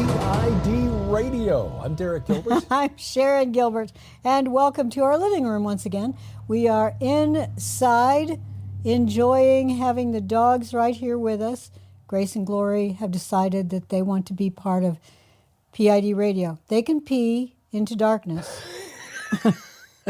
PID Radio. I'm Derek Gilbert. I'm Sharon Gilbert, and welcome to our living room once again. We are inside, enjoying having the dogs right here with us. Grace and Glory have decided that they want to be part of PID Radio. They can pee into darkness.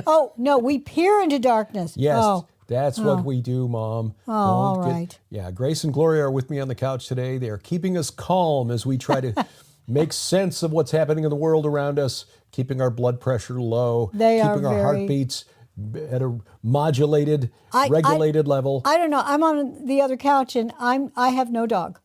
Oh, no, we peer into darkness. Yes, that's what we do, Mom. Oh, all right. Yeah, Grace and Gloria are with me on the couch today. They are keeping us calm as we try to make sense of what's happening in the world around us, keeping our blood pressure low, keeping our heartbeats at a modulated, regulated level. I don't know. I'm on the other couch, and I have no dog.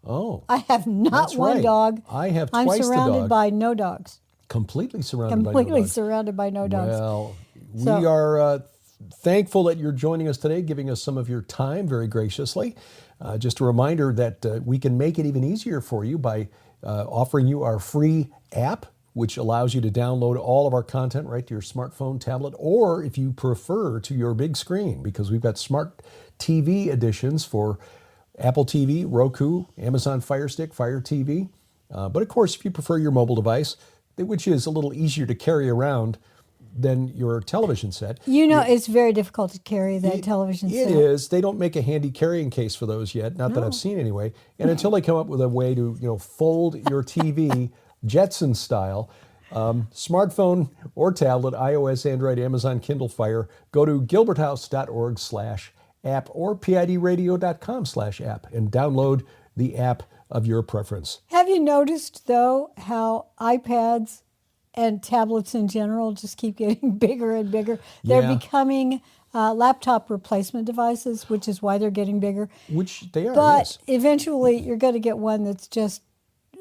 Oh. I have not one dog. I have twice the dog. I'm surrounded by no dogs. Completely surrounded by no dogs. Completely surrounded by no dogs. Well, we are thankful that you're joining us today, giving us some of your time very graciously. Just a reminder that we can make it even easier for you by offering you our free app, which allows you to download all of our content right to your smartphone, tablet, or if you prefer, to your big screen, because we've got smart TV editions for Apple TV, Roku, Amazon Fire Stick, Fire TV. But of course, if you prefer your mobile device, which is a little easier to carry around than your television set. You know, it's very difficult to carry that television set. It is. They don't make a handy carrying case for those yet, not that I've seen anyway. And until they come up with a way to, fold your TV Jetson style, smartphone or tablet, iOS, Android, Amazon, Kindle Fire, go to gilberthouse.org/app or pidradio.com/app and download the app of your preference. Have you noticed, though, how iPads and tablets in general just keep getting bigger and bigger? They're becoming laptop replacement devices, which is why they're getting bigger. Which they are, But eventually you're going to get one that's just,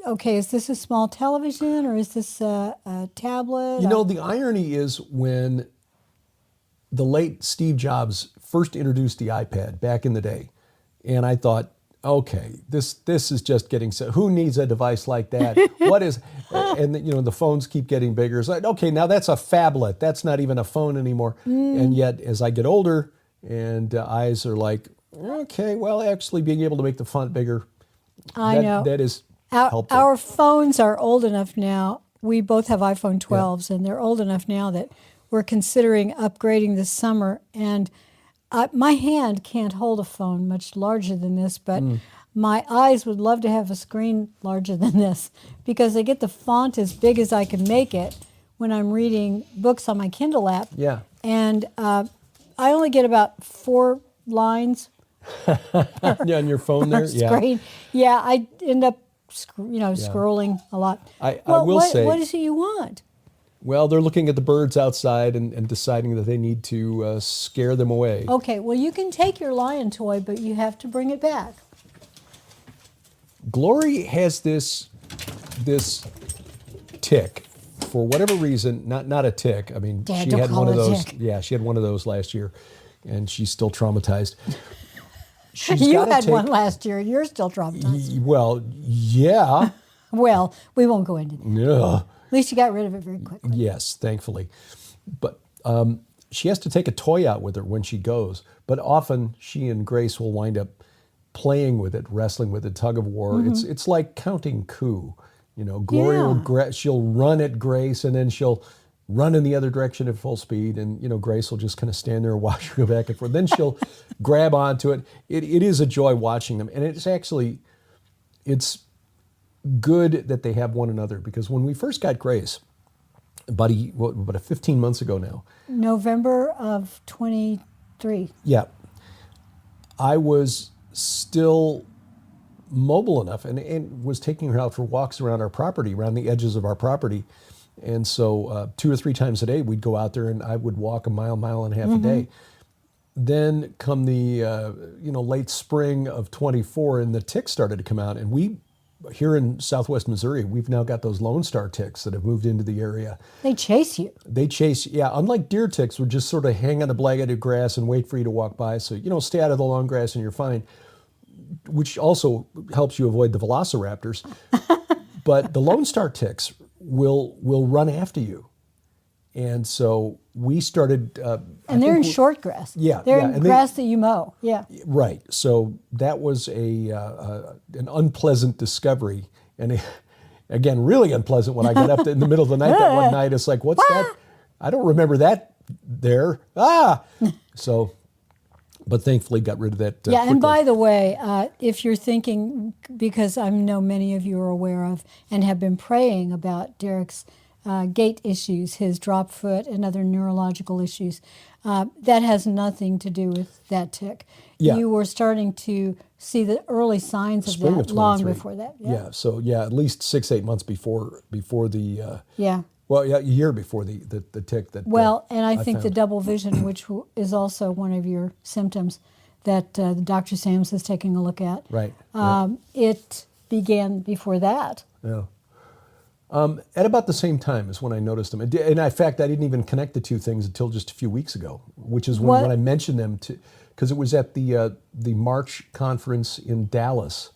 okay, is this a small television or is this a tablet? You know, the irony is when the late Steve Jobs first introduced the iPad back in the day, and I thought, okay, this is just getting so. Who needs a device like that? What is? And the phones keep getting bigger. It's like, okay, now that's a phablet. That's not even a phone anymore. And yet, as I get older, and eyes are like, okay, well, actually being able to make the font bigger. I know that is helpful. Our phones are old enough now. We both have iPhone 12s, and they're old enough now that we're considering upgrading this summer. And my hand can't hold a phone much larger than this, but my eyes would love to have a screen larger than this because I get the font as big as I can make it when I'm reading books on my Kindle app. Yeah. And I only get about 4 lines. On your phone there? Screen. Yeah, I end up scrolling a lot. I will say, what is it you want? Well, they're looking at the birds outside and deciding that they need to scare them away. Okay, well, you can take your lion toy, but you have to bring it back. Glory has this tick for whatever reason. Not a tick. I mean, Dad, she don't had call one of it a those. tick. Yeah, she had one of those last year, and she's still traumatized. You had one last year, and you're still traumatized. Well, yeah. Well, we won't go into that. Yeah. At least you got rid of it very quickly. Yes, thankfully. But she has to take a toy out with her when she goes. But often she and Grace will wind up playing with it, wrestling with it, tug of war. It's like counting coup. Gloria will she'll run at Grace, and then she'll run in the other direction at full speed, and Grace will just kind of stand there and watch her go back and forth. Then she'll grab onto it. It is a joy watching them, and it's good that they have one another, because when we first got Grace, about 15 months ago now. November of 23. Yeah. I was still mobile enough and was taking her out for walks around our property, around the edges of our property. And so 2 or 3 times a day, we'd go out there and I would walk a mile and a half a day. Then come the late spring of 24, and the ticks started to come out, and we here in Southwest Missouri, we've now got those Lone Star ticks that have moved into the area. They chase you. Unlike deer ticks, would just sort of hang on the blade of grass and wait for you to walk by. So, stay out of the long grass and you're fine, which also helps you avoid the velociraptors. But the Lone Star ticks will run after you. And so we started... and they're in short grass. Yeah. They're in grass that you mow. Yeah. Right. So that was an unpleasant discovery. And Again, really unpleasant when I got up in the middle of the night that one night. It's like, what's that? I don't remember that there. So, but thankfully got rid of that Yeah, quickly. and by the way, if you're thinking, because I know many of you are aware of and have been praying about Derek's gait issues, his drop foot and other neurological issues, that has nothing to do with that tick. Yeah. You were starting to see the early signs of Spring that of long 23. before that. Yeah. So yeah, at least 6-8 months before the Yeah. well, yeah, a year before the tick that Well, and I think the found. double vision, which is also one of your symptoms that Dr. Sams is taking a look at. Right. It began before that. Yeah. At about the same time is when I noticed them. And in fact, I didn't even connect the two things until just a few weeks ago, which is when I mentioned them to, because it was at the March conference in Dallas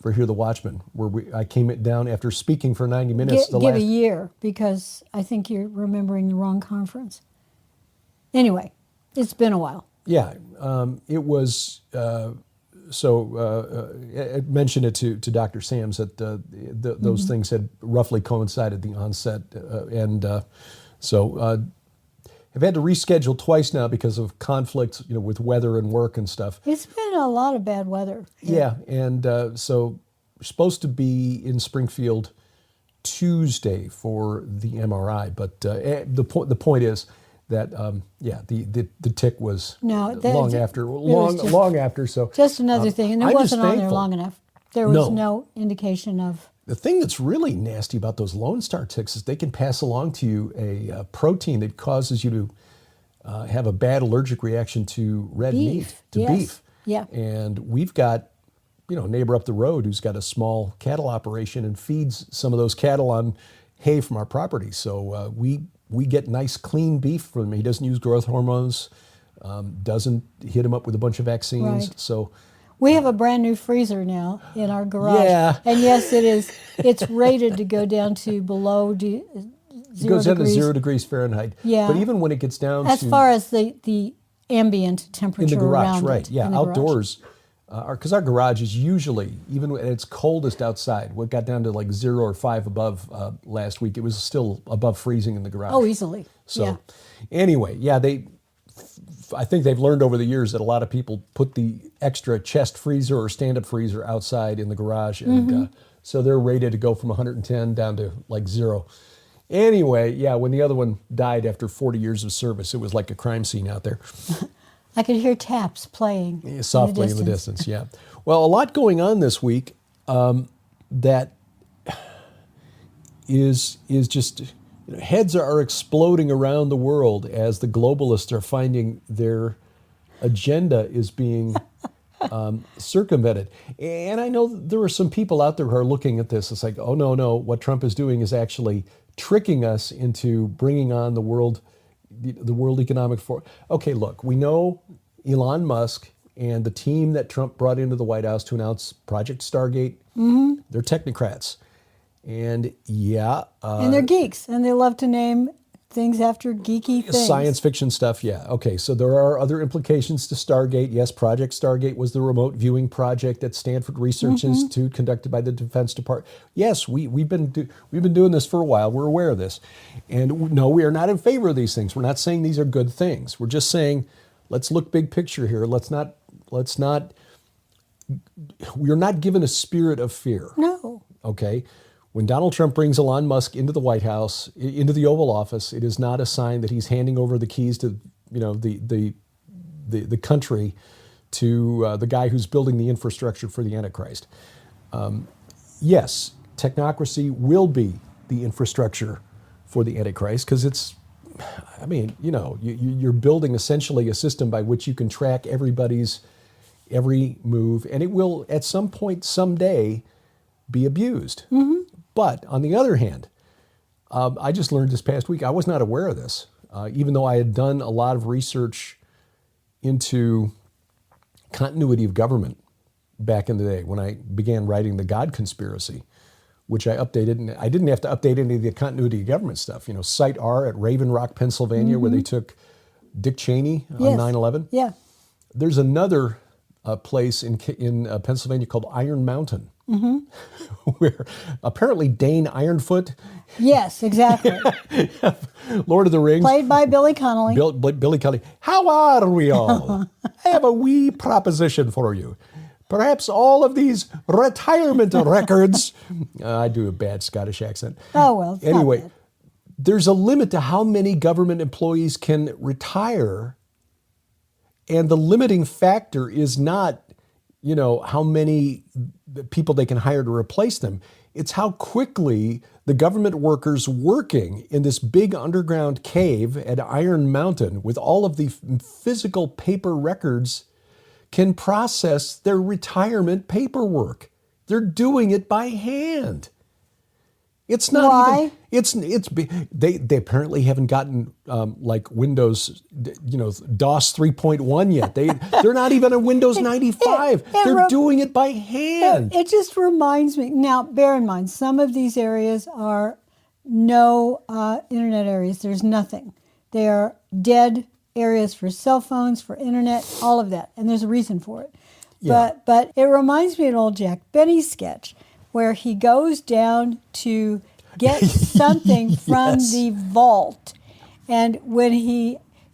for Hear the Watchman, where I came down after speaking for 90 minutes. Give a year, because I think you're remembering the wrong conference. Anyway, it's been a while. Yeah, it was. I mentioned it to Dr. Sams that those things had roughly coincided the onset, so I've had to reschedule twice now because of conflict, with weather and work and stuff. It's been a lot of bad weather. Yeah, and so we're supposed to be in Springfield Tuesday for the MRI, but the point is that the tick was long after. So just another thing, and it I'm wasn't on there thankful. long enough. There was no indication of. The thing that's really nasty about those Lone Star ticks is they can pass along to you a protein that causes you to have a bad allergic reaction to red meat, to beef. Yeah. And we've got, a neighbor up the road who's got a small cattle operation and feeds some of those cattle on hay from our property. So we get nice, clean beef from him. He doesn't use growth hormones, doesn't hit him up with a bunch of vaccines. Right. So we have a brand new freezer now in our garage. Yeah. And yes, it is. It's rated to go down to below 0 it goes down to degrees. 0 degrees Fahrenheit. Yeah. But even when it gets down As to far as the ambient temperature in the garage, around right? it, Yeah, in the garage. outdoors, because our garage is usually, even at its coldest outside, what got down to like 0 or 5 above last week, it was still above freezing in the garage. Oh, easily. So yeah. anyway, I think they've learned over the years that a lot of people put the extra chest freezer or stand-up freezer outside in the garage, and so they're rated to go from 110 down to like 0. Anyway, when the other one died after 40 years of service, it was like a crime scene out there. I could hear taps playing Softly in the distance, yeah. Well, a lot going on this week that is just, heads are exploding around the world as the globalists are finding their agenda is being circumvented. And I know there are some people out there who are looking at this. It's like, oh, no, what Trump is doing is actually tricking us into bringing on the World Economic Forum. Okay, look, we know Elon Musk and the team that Trump brought into the White House to announce Project Stargate, they're technocrats. And and they're geeks, and they love to name things after geeky things. Science fiction stuff, yeah. Okay, so there are other implications to Stargate. Yes, Project Stargate was the remote viewing project at Stanford Research Institute conducted by the Defense Department. Yes, we've been doing this for a while. We're aware of this. And no, we are not in favor of these things. We're not saying these are good things. We're just saying, let's look big picture here. We're not given a spirit of fear. No. Okay? When Donald Trump brings Elon Musk into the White House, into the Oval Office, it is not a sign that he's handing over the keys to, the country to the guy who's building the infrastructure for the Antichrist. Yes, technocracy will be the infrastructure for the Antichrist because you're building essentially a system by which you can track everybody's every move, and it will at some point someday be abused. But on the other hand, I just learned this past week, I was not aware of this, even though I had done a lot of research into continuity of government back in the day when I began writing The God Conspiracy, which I updated. And I didn't have to update any of the continuity of government stuff. Site R at Raven Rock, Pennsylvania, where they took Dick Cheney on 9/11. Yeah. There's another place in Pennsylvania called Iron Mountain. where apparently Dane Ironfoot, Yes, exactly. Lord of the Rings, Played by Billy Connolly. Billy Kelly. How are we all? I have a wee proposition for you. Perhaps all of these retirement records. I do a bad Scottish accent. Oh, well, it's not Anyway, bad. there's a limit to how many government employees can retire. And the limiting factor is not, how many people they can hire to replace them. It's how quickly the government workers working in this big underground cave at Iron Mountain with all of the physical paper records can process their retirement paperwork. They're doing it by hand. It's not Why? They apparently haven't gotten like Windows, DOS 3.1 yet. They're not even on Windows 95. They're doing it by hand. It just reminds me. Now, bear in mind, some of these areas are no internet areas. There's nothing. They are dead areas for cell phones, for internet, all of that. And there's a reason for it. Yeah. But it reminds me of an old Jack Benny sketch where he goes down to get something from Yes. the vault. And when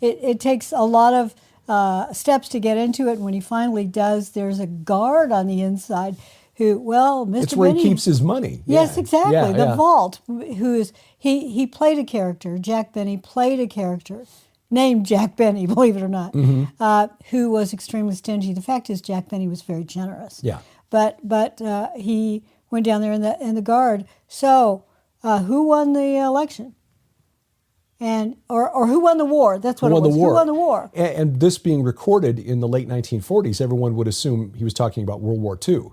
it takes a lot of steps to get into it. And when he finally does, there's a guard on the inside who, Mr. It's where Benny, he keeps his money. Yes, Yeah. exactly. Yeah, The yeah. vault, he played a character, Jack Benny played a character named Jack Benny, believe it or not, who was extremely stingy. The fact is Jack Benny was very generous. Yeah. But he went down there and the guard, who won the election? And or who won the war? That's what it was. Who won the war? And this being recorded in the late 1940s, everyone would assume he was talking about World War II.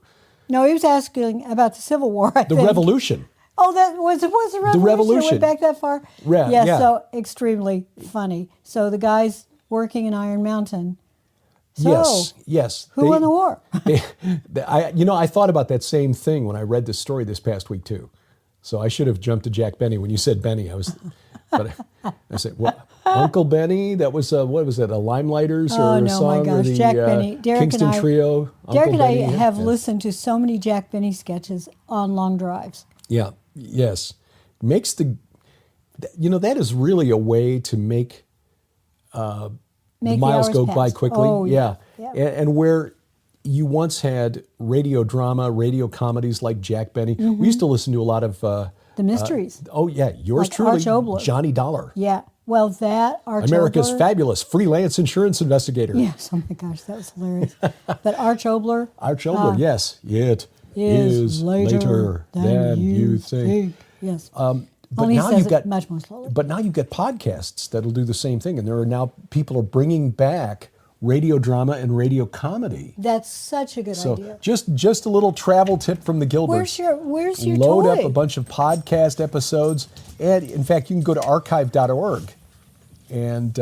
No, he was asking about the Civil War, I The think. Revolution. Oh, that was the Revolution. It Revolution. went back that far? Yeah. So extremely funny. So the guys working in Iron Mountain. Yes. Who won the war? I thought about that same thing when I read this story this past week too. So I should have jumped to Jack Benny when you said Benny. But I said, Uncle Benny. That was what was it? A Limelighters Oh, or a no, song my gosh. or the Jack Benny. Derek Kingston and I, Trio. Derek Uncle and I Benny, have yeah. listened to so many Jack Benny sketches on long drives. Yeah. Yes. Makes that is really a way to make the miles hours go pass. by quickly. Oh, yeah. And where you once had radio drama, radio comedies like Jack Benny. We used to listen to a lot of The mysteries. Yours Like truly, Arch Obler. Johnny Dollar. Yeah. Well, that Arch America's Obler. fabulous freelance insurance investigator. Yes. Oh my gosh, that was hilarious. But Arch Obler. Arch Obler, yes. It is later than you think. Yes. But Only now he says you've it got much more slowly. But now you've got podcasts that'll do the same thing, and there are now people are bringing back radio drama and radio comedy. That's such a good So idea. just a little travel tip from the Gilberts. Where's your Load toy? up a bunch of podcast episodes, and in fact, you can go to archive.org and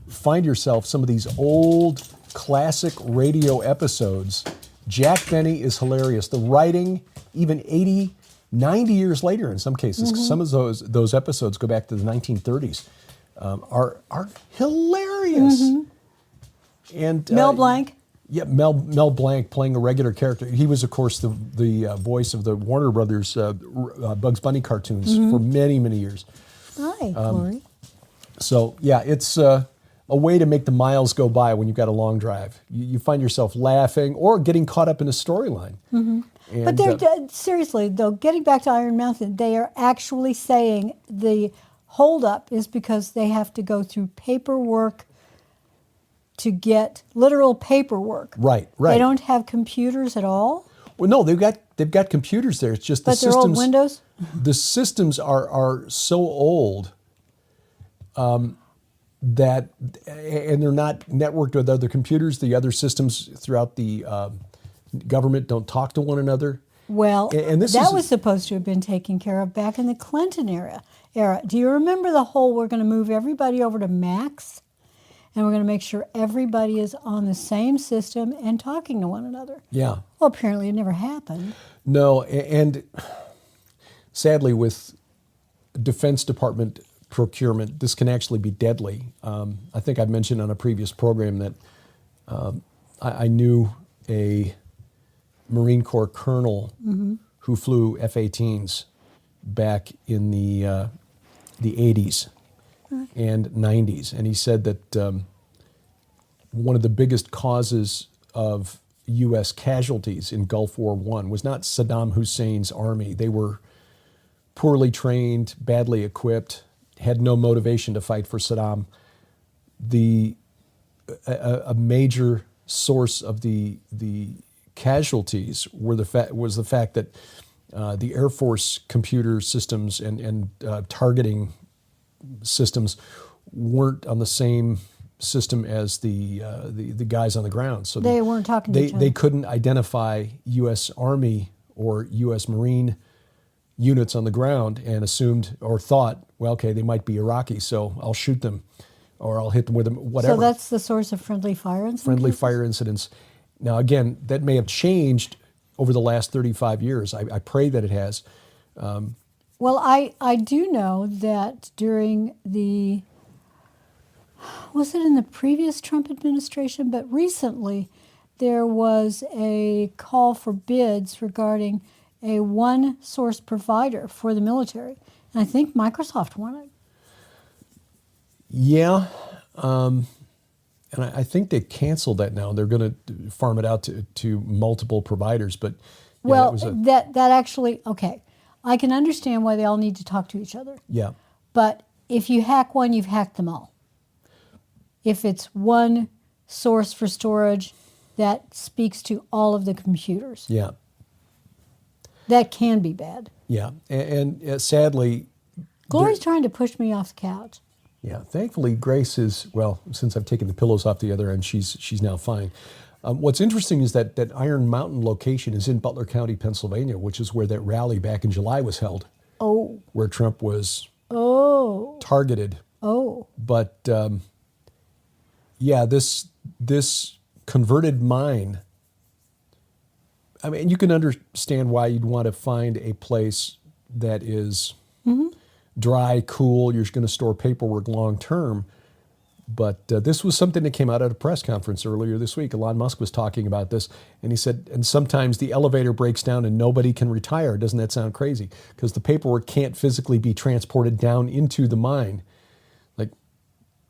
find yourself some of these old classic radio episodes. Jack Benny is hilarious. The writing, even 80, 90 years later in some cases, 'cause some of those episodes go back to the 1930s, are hilarious. And Mel Blanc. Yeah, Mel Blanc playing a regular character. He was, of course, the voice of the Warner Brothers Bugs Bunny cartoons for many, many years. Hi, Glory. So, yeah, it's a way to make the miles go by when you've got a long drive. You find yourself laughing or getting caught up in a storyline. But they're seriously, though, getting back to Iron Mountain, they are actually saying the holdup is because they have to go through paperwork to get literal paperwork. Right. They don't have computers at all. Well, no, they've got computers there. It's just the But they're systems. old Windows. The systems are so old that, and they're not networked with other computers. The other systems throughout the government don't talk to one another. Well, And this that is- was supposed to have been taken care of back in the Clinton era. Do you remember the whole, we're going to move everybody over to Macs, and we're going to make sure everybody is on the same system and talking to one another? Yeah. Well, apparently it never happened. No, and sadly, with Defense Department procurement, this can actually be deadly. I think I mentioned on a previous program that I knew a Marine Corps colonel who flew F-18s back in the 80s and 90s. And he said that one of the biggest causes of U.S. casualties in Gulf War I was not Saddam Hussein's army. They were poorly trained, badly equipped, had no motivation to fight for Saddam. A major source of the casualties was the fact that the Air Force computer systems and targeting systems weren't on the same system as the guys on the ground. So they weren't talking to each other. They couldn't identify U.S. Army or U.S. Marine units on the ground and assumed or thought, well, okay, they might be Iraqi, so I'll shoot them or I'll hit them with them, whatever. So that's the source of friendly fire incidents? Friendly fire incidents. Now, again, that may have changed over the last 35 years. I pray that it has. Well, I do know that during was it in the previous Trump administration, but recently there was a call for bids regarding a one-source provider for the military. And I think Microsoft won it. Yeah. And I think they canceled that now. They're going to farm it out to multiple providers. But yeah, well, that actually, okay. I can understand why they all need to talk to each other. Yeah. But if you hack one, you've hacked them all. If it's one source for storage that speaks to all of the computers. Yeah. That can be bad. Yeah. And sadly... Glory's trying to push me off the couch. Yeah. Thankfully, Grace is, well, since I've taken the pillows off the other end, she's now fine. What's interesting is that Iron Mountain location is in Butler County, Pennsylvania, which is where that rally back in July was held. Oh. Where Trump was targeted. Oh. But, yeah, this converted mine, I mean, you can understand why you'd want to find a place that is dry, cool, you're going to store paperwork long term. But this was something that came out at a press conference earlier this week. Elon Musk was talking about this, and he said, and sometimes the elevator breaks down and nobody can retire. Doesn't that sound crazy? Because the paperwork can't physically be transported down into the mine. Like,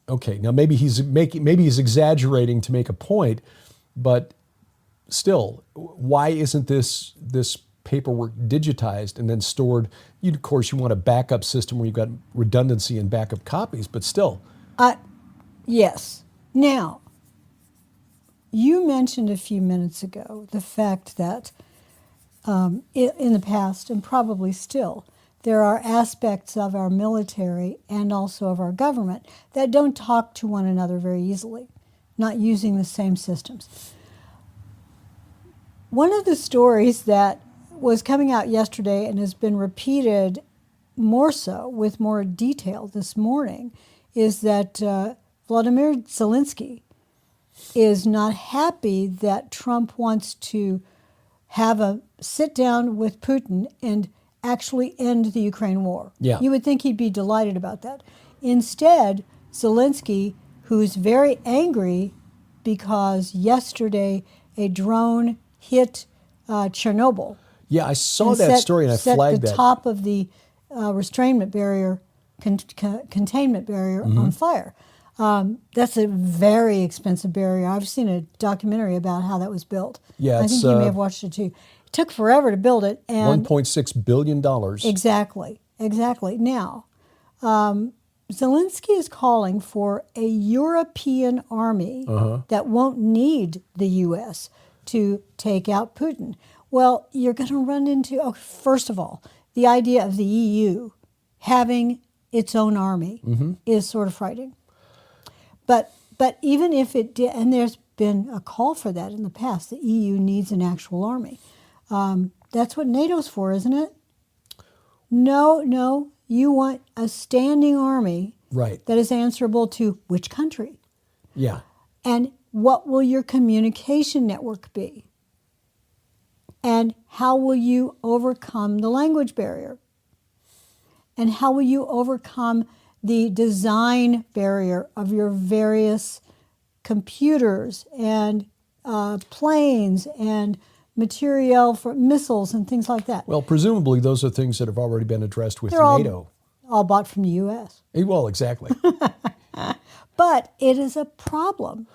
okay, now maybe he's exaggerating to make a point, but still, why isn't this paperwork digitized and then stored? Of course, you want a backup system where you've got redundancy and backup copies, but still. Yes. Now, you mentioned a few minutes ago the fact that in the past, and probably still, there are aspects of our military and also of our government that don't talk to one another very easily, not using the same systems. One of the stories that was coming out yesterday and has been repeated more so with more detail this morning is that Vladimir Zelensky is not happy that Trump wants to have a sit down with Putin and actually end the Ukraine war. Yeah. You would think he'd be delighted about that. Instead, Zelensky, who's very angry because yesterday a drone hit Chernobyl. Yeah, I saw that story and I flagged that. Set the top of the restrainment barrier, containment barrier on fire. That's a very expensive barrier. I've seen a documentary about how that was built. Yeah, I think you may have watched it too. It took forever to build it. And $1.6 billion. Exactly. Now, Zelensky is calling for a European army that won't need the U.S. to take out Putin. Well, you're going to run into, first of all, the idea of the EU having its own army is sort of frightening. But even if it did, and there's been a call for that in the past, the EU needs an actual army. That's what NATO's for, isn't it? No, you want a standing army that is answerable to which country? Yeah. And what will your communication network be? And how will you overcome the language barrier? And how will you overcome the design barrier of your various computers and planes and materiel for missiles and things like that. Well, presumably those are things that have already been addressed with They're all- NATO. All bought from the U.S. Well, exactly. But it is a problem.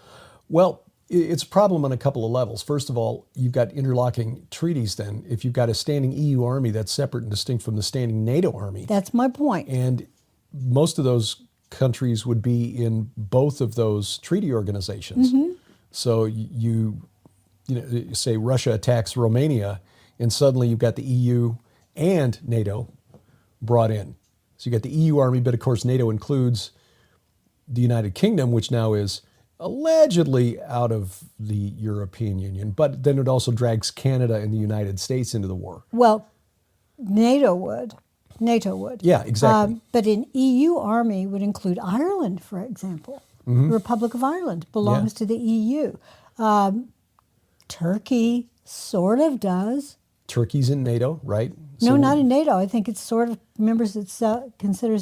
Well, it's a problem on a couple of levels. First of all, you've got interlocking treaties then. If you've got a standing EU army that's separate and distinct from the standing NATO army. That's my point. And most of those countries would be in both of those treaty organizations. So you say Russia attacks Romania, and suddenly you've got the EU and NATO brought in. So you got the EU army, but of course NATO includes the United Kingdom, which now is allegedly out of the European Union, but then it also drags Canada and the United States into the war. Well, NATO would. Yeah, exactly. But an EU army would include Ireland, for example. The Republic of Ireland belongs to the EU. Turkey sort of does. Turkey's in NATO, right? No, not in NATO. I think it's sort of considers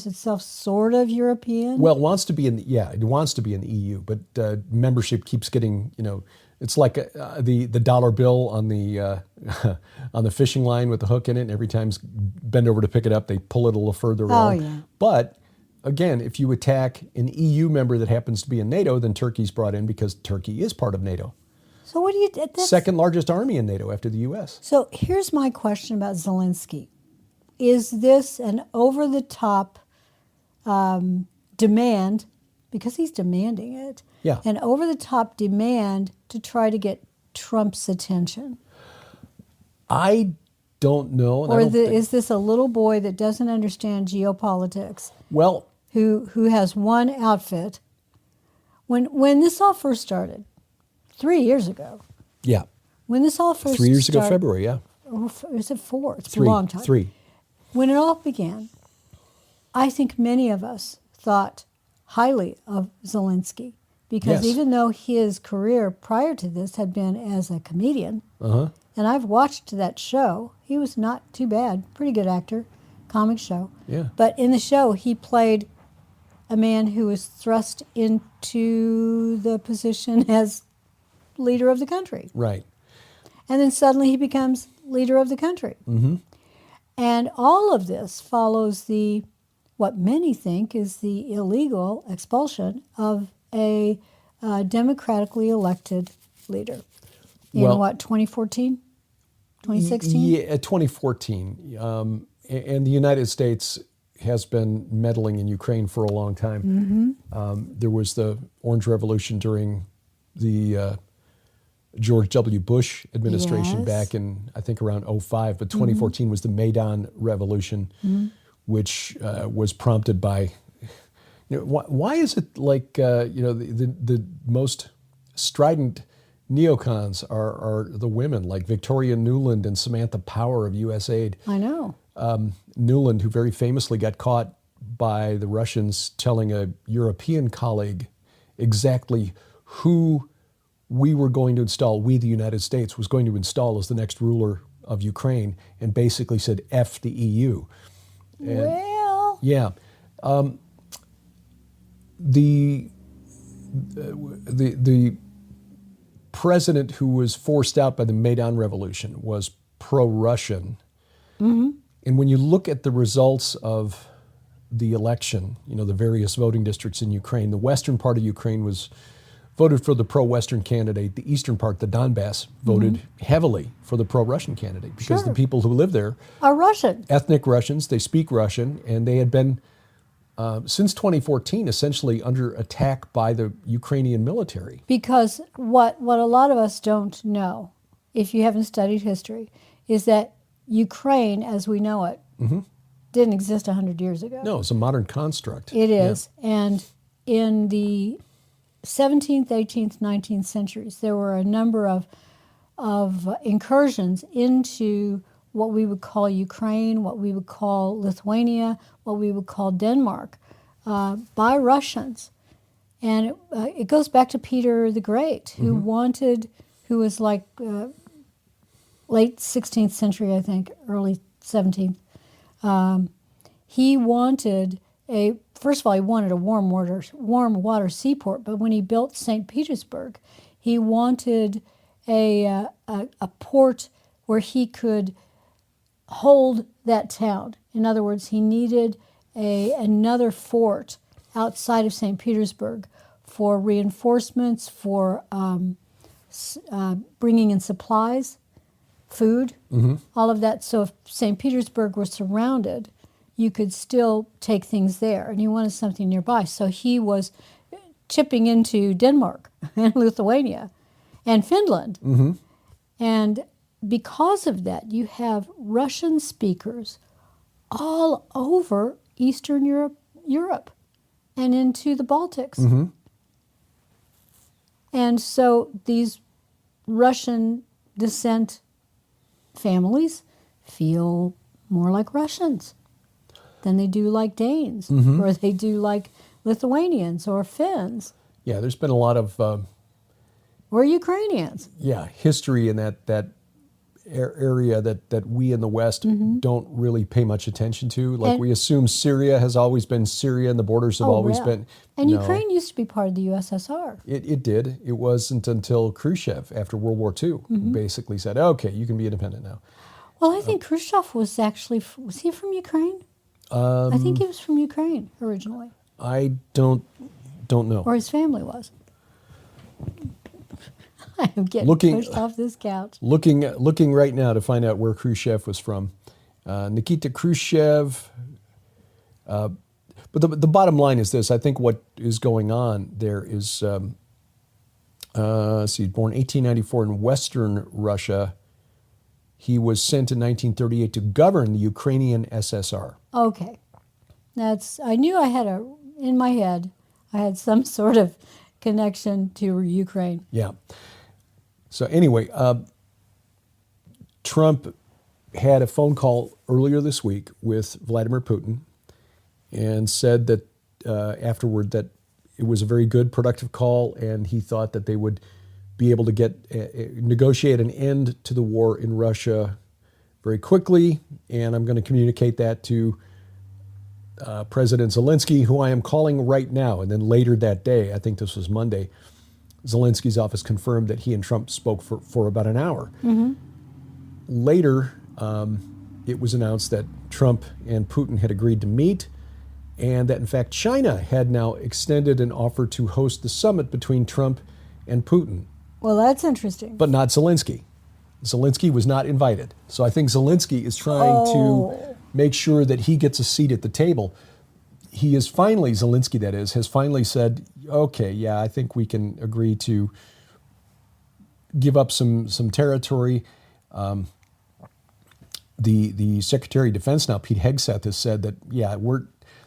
itself sort of European. Well, it wants to be in it wants to be in the EU, but membership keeps getting, it's like the dollar bill on the on the fishing line with the hook in it, and every time you bend over to pick it up, they pull it a little further along. Yeah. But again, if you attack an EU member that happens to be in NATO, then Turkey's brought in because Turkey is part of NATO. So what do you... Second largest army in NATO after the U.S. So here's my question about Zelensky. Is this an over-the-top demand, because he's demanding it, an over-the-top demand to try to get Trump's attention? I don't know. Or is this a little boy that doesn't understand geopolitics? Well, who has one outfit? When this all first started, 3 years ago. Yeah. When this all first 3 years ago, February, yeah. Or is it 4? It's Three, a long time. 3. When it all began, I think many of us thought highly of Zelensky because even though his career prior to this had been as a comedian, and I've watched that show, he was not too bad, pretty good actor, comic show. Yeah. But in the show, he played a man who was thrust into the position as leader of the country. Right. And then suddenly he becomes leader of the country. And all of this follows what many think is the illegal expulsion of a democratically elected leader in 2014, 2016? Yeah, 2014. And the United States has been meddling in Ukraine for a long time. There was the Orange Revolution during the George W. Bush administration back in, I think, around 2005, but 2014 was the Maidan Revolution, which was prompted by, why is it like, the most strident neocons are the women, like Victoria Nuland and Samantha Power of USAID. I know. Nuland, who very famously got caught by the Russians telling a European colleague exactly who we were going to install, we, the United States, was going to install as the next ruler of Ukraine, and basically said, F the EU. And, yeah. The president who was forced out by the Maidan Revolution was pro-Russian. And when you look at the results of the election, the various voting districts in Ukraine, the western part of Ukraine voted for the pro-Western candidate. The eastern part, the Donbas, voted heavily for the pro-Russian candidate because the people who live there are Russian. Ethnic Russians, they speak Russian, and they had been, since 2014, essentially under attack by the Ukrainian military. Because what a lot of us don't know, if you haven't studied history, is that Ukraine, as we know it, didn't exist 100 years ago. No, it's a modern construct. It is. Yeah. And in the 17th, 18th, 19th centuries, there were a number of incursions into what we would call Ukraine, what we would call Lithuania, what we would call Denmark, by Russians. And it goes back to Peter the Great, who who was like late 16th century, I think, early 17th. He wanted first of all, he wanted a warm water seaport, but when he built St. Petersburg, he wanted a port where he could hold that town. In other words, he needed another fort outside of St. Petersburg for reinforcements, for bringing in supplies, food, all of that. So if St. Petersburg were surrounded, you could still take things there, and he wanted something nearby. So he was chipping into Denmark and Lithuania and Finland. And because of that, you have Russian speakers all over Eastern Europe and into the Baltics. And so these Russian descent families feel more like Russians than they do like Danes, or they do like Lithuanians or Finns. Yeah, there's been a lot of or Ukrainians. History in that area that we in the West don't really pay much attention to. Like, And- we assume Syria has always been Syria, and the borders have always been. And No, Ukraine used to be part of the USSR. It did. It wasn't until Khrushchev, after World War II, basically said, okay, you can be independent now. Well, I think Khrushchev was actually, was he from Ukraine? I think he was from Ukraine originally, I don't know. or his family was. I am getting Looking- pushed off this couch. Looking right now to find out where Khrushchev was from. Nikita Khrushchev. But the bottom line is this. I think what is going on there is, born 1894 in Western Russia. He was sent in 1938 to govern the Ukrainian SSR. Okay, I knew in my head, I had some sort of connection to Ukraine. Yeah. So anyway, Trump had a phone call earlier this week with Vladimir Putin and said that afterward that it was a very good, productive call, and he thought that they would be able to negotiate an end to the war in Russia very quickly. And I'm going to communicate that to President Zelensky, who I am calling right now. And then later that day, I think this was Monday, Zelensky's office confirmed that he and Trump spoke for about an hour. Later, it was announced that Trump and Putin had agreed to meet, and that in fact China had now extended an offer to host the summit between Trump and Putin, Well, that's interesting. but not Zelensky. Zelensky was not invited. So I think Zelensky is trying to make sure that he gets a seat at the table. He is finally, Zelensky that is, has finally said, okay, yeah, I think we can agree to give up some territory. The Secretary of Defense now, Pete Hegseth, has said that, yeah,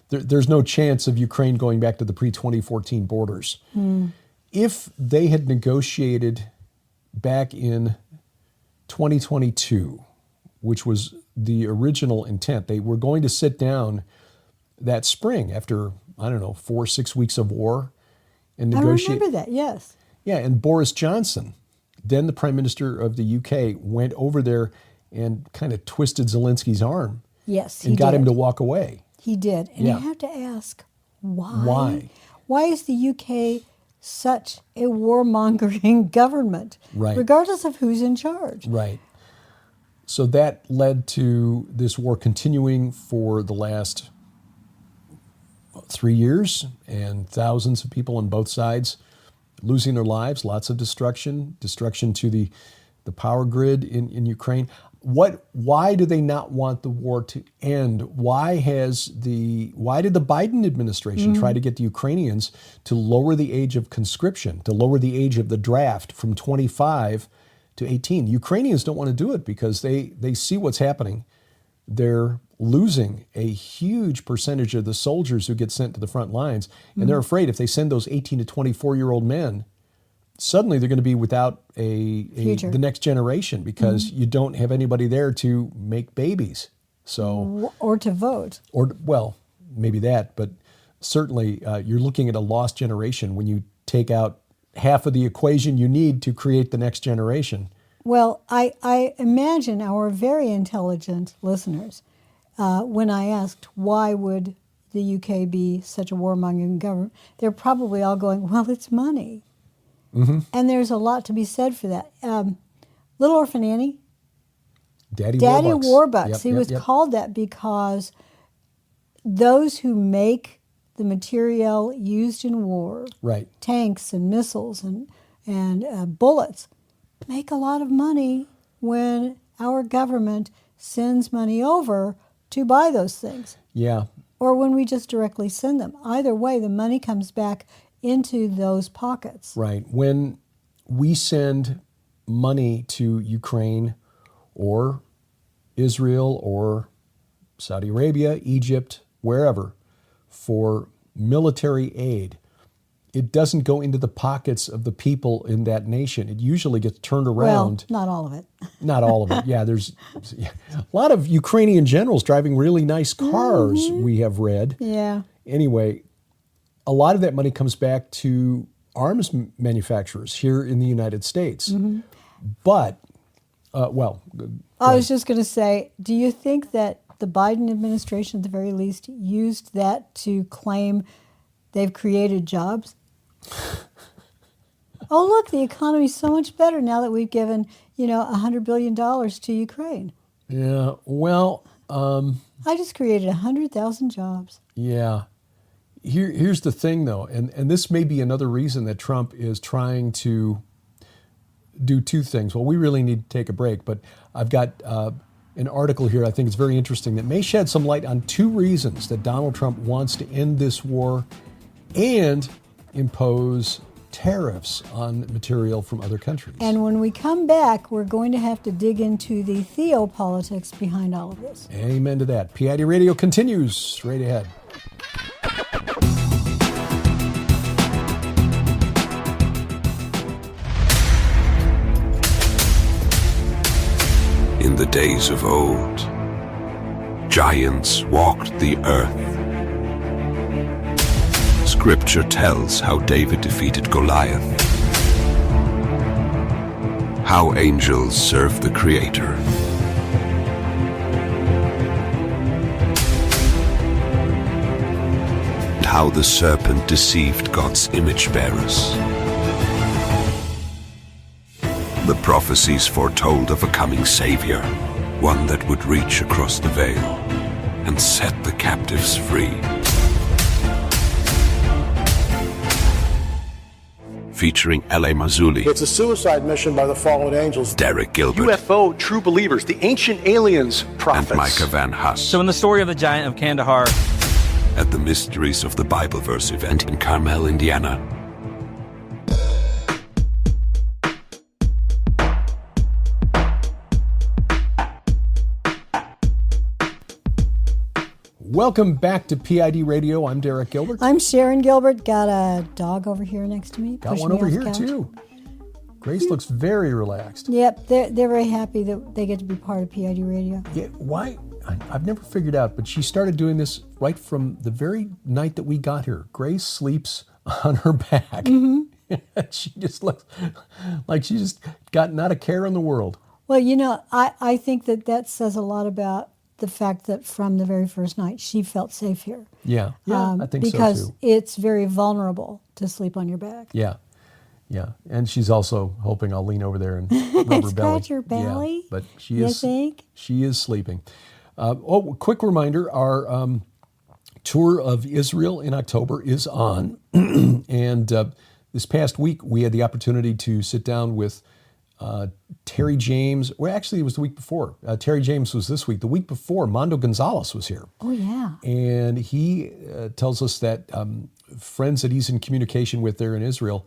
there's no chance of Ukraine going back to the pre-2014 borders. If they had negotiated back in 2022, which was the original intent, they were going to sit down that spring after, 4 or 6 weeks of war and negotiate. I remember that, yes. Yeah, and Boris Johnson, then the Prime Minister of the UK, went over there and kind of twisted Zelensky's arm. Yes, he and got did. him to walk away. He did. And Yeah. you have to ask, why? Why? Why is the UK such a warmongering government? Right. Regardless of who's in charge. Right. So that led to this war continuing for the last 3 years, and thousands of people on both sides losing their lives, lots of destruction to the power grid in Ukraine. Why do they not want the war to end? Why did the Biden administration try to get the Ukrainians to lower the age of conscription, to lower the age of the draft from 25 to 18? Ukrainians don't want to do it because they see what's happening. They're losing a huge percentage of the soldiers who get sent to the front lines, and they're afraid if they send those 18 to 24-year-old men, suddenly they're going to be without the next generation because you don't have anybody there to make babies. So, Or to vote. or well, maybe that, but certainly you're looking at a lost generation when you take out half of the equation you need to create the next generation. Well, I imagine our very intelligent listeners, when I asked why would the UK be such a warmongering government, they're probably all going, well, it's money. And there's a lot to be said for that. Little Orphan Annie, Daddy Warbucks. Warbucks. Yep, He yep, was yep. called that because those who make the material used in war, Right. tanks and missiles and bullets, make a lot of money when our government sends money over to buy those things, Yeah. or when we just directly send them. Either way, the money comes back into those pockets. Right. When we send money to Ukraine or Israel or Saudi Arabia, Egypt, wherever, for military aid, it doesn't go into the pockets of the people in that nation. It usually gets turned around. Well, not all of it. Not all of it. Yeah, there's a lot of Ukrainian generals driving really nice cars, we have read. Yeah. Anyway, a lot of that money comes back to arms manufacturers here in the United States. But, I was just going to say, do you think that the Biden administration, at the very least, used that to claim they've created jobs? Oh, look, the economy's so much better now that we've given, $100 billion to Ukraine. yeah, well, I just created 100,000 jobs. yeah. Here's the thing, though, and this may be another reason that Trump is trying to do two things. Well, we really need to take a break, but I've got an article here I think it's very interesting that may shed some light on two reasons that Donald Trump wants to end this war and impose tariffs on material from other countries. And when we come back, we're going to have to dig into the theopolitics behind all of this. Amen to that. PID Radio continues right ahead. In the days of old, giants walked the earth. Scripture tells how David defeated Goliath, how angels served the Creator, and how the serpent deceived God's image bearers. The prophecies foretold of a coming Savior, one that would reach across the veil and set the captives free. Featuring L.A. Mazzulli, It's a suicide mission by the fallen angels. Derek Gilbert, UFO true believers, the ancient aliens and prophets. Micah Van Huss So in the story of the giant of Kandahar, at the Mysteries of the Bible Verse event in Carmel, Indiana. Welcome back to PID Radio. I'm Derek Gilbert. I'm Sharon Gilbert. Got a dog over here next to me. Got pushing one me over off the here couch. too. Grace looks very relaxed. Yep, they're very happy that they get to be part of PID Radio. Yeah, why? I've never figured out, but she started doing this right from the very night that we got here. Grace sleeps on her back. She just looks like she just got not a care in the world. Well, I think that says a lot about the fact that from the very first night she felt safe here. Yeah, I think because so too. it's very vulnerable to sleep on your back. Yeah, and she's also hoping I'll lean over there and rub her belly. Scratch your belly? Yeah, but she You is. think? She is sleeping. Quick reminder: our tour of Israel in October is on, and this past week we had the opportunity to sit down with Terry James. Well, actually, it was the week before. Terry James was this week. The week before, Mondo Gonzalez was here. Oh, yeah. And he tells us that friends that he's in communication with there in Israel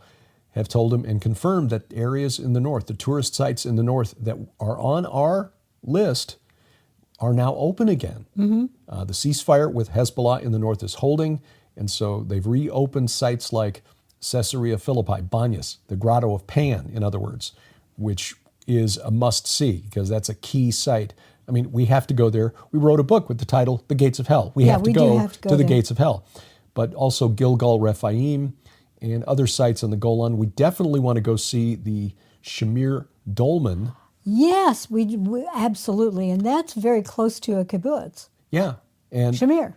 have told him and confirmed that areas in the north, the tourist sites in the north that are on our list, are now open again. The ceasefire with Hezbollah in the north is holding, and so they've reopened sites like Caesarea Philippi, Banyas, the Grotto of Pan, in other words, which is a must-see because that's a key site. I mean, we have to go there. We wrote a book with the title, The Gates of Hell. We have to go to the there. Gates of Hell. But also Gilgal Rephaim and other sites on the Golan. We definitely want to go see the Shamir Dolman. Yes, we absolutely. And that's very close to a kibbutz. Yeah. And Shamir.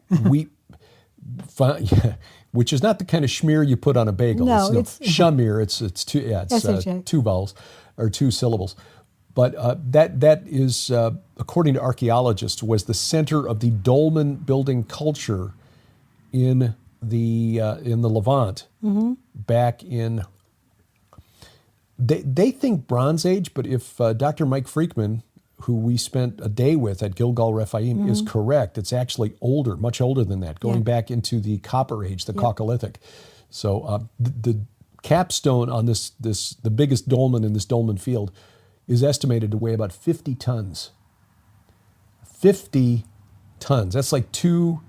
we which is not the kind of schmear you put on a bagel. No, it's shamir. It's two, S-H-A. two vowels or two syllables. But that is, according to archaeologists, was the center of the dolmen building culture in the Levant back in. They think Bronze Age, but if Dr. Mike Freakman, who we spent a day with at Gilgal Rephaim, is correct, it's actually older, much older than that, going back into the Copper Age, the Chalcolithic. So the capstone on the biggest dolmen in this dolmen field is estimated to weigh about 50 tons. 50 tons. That's like two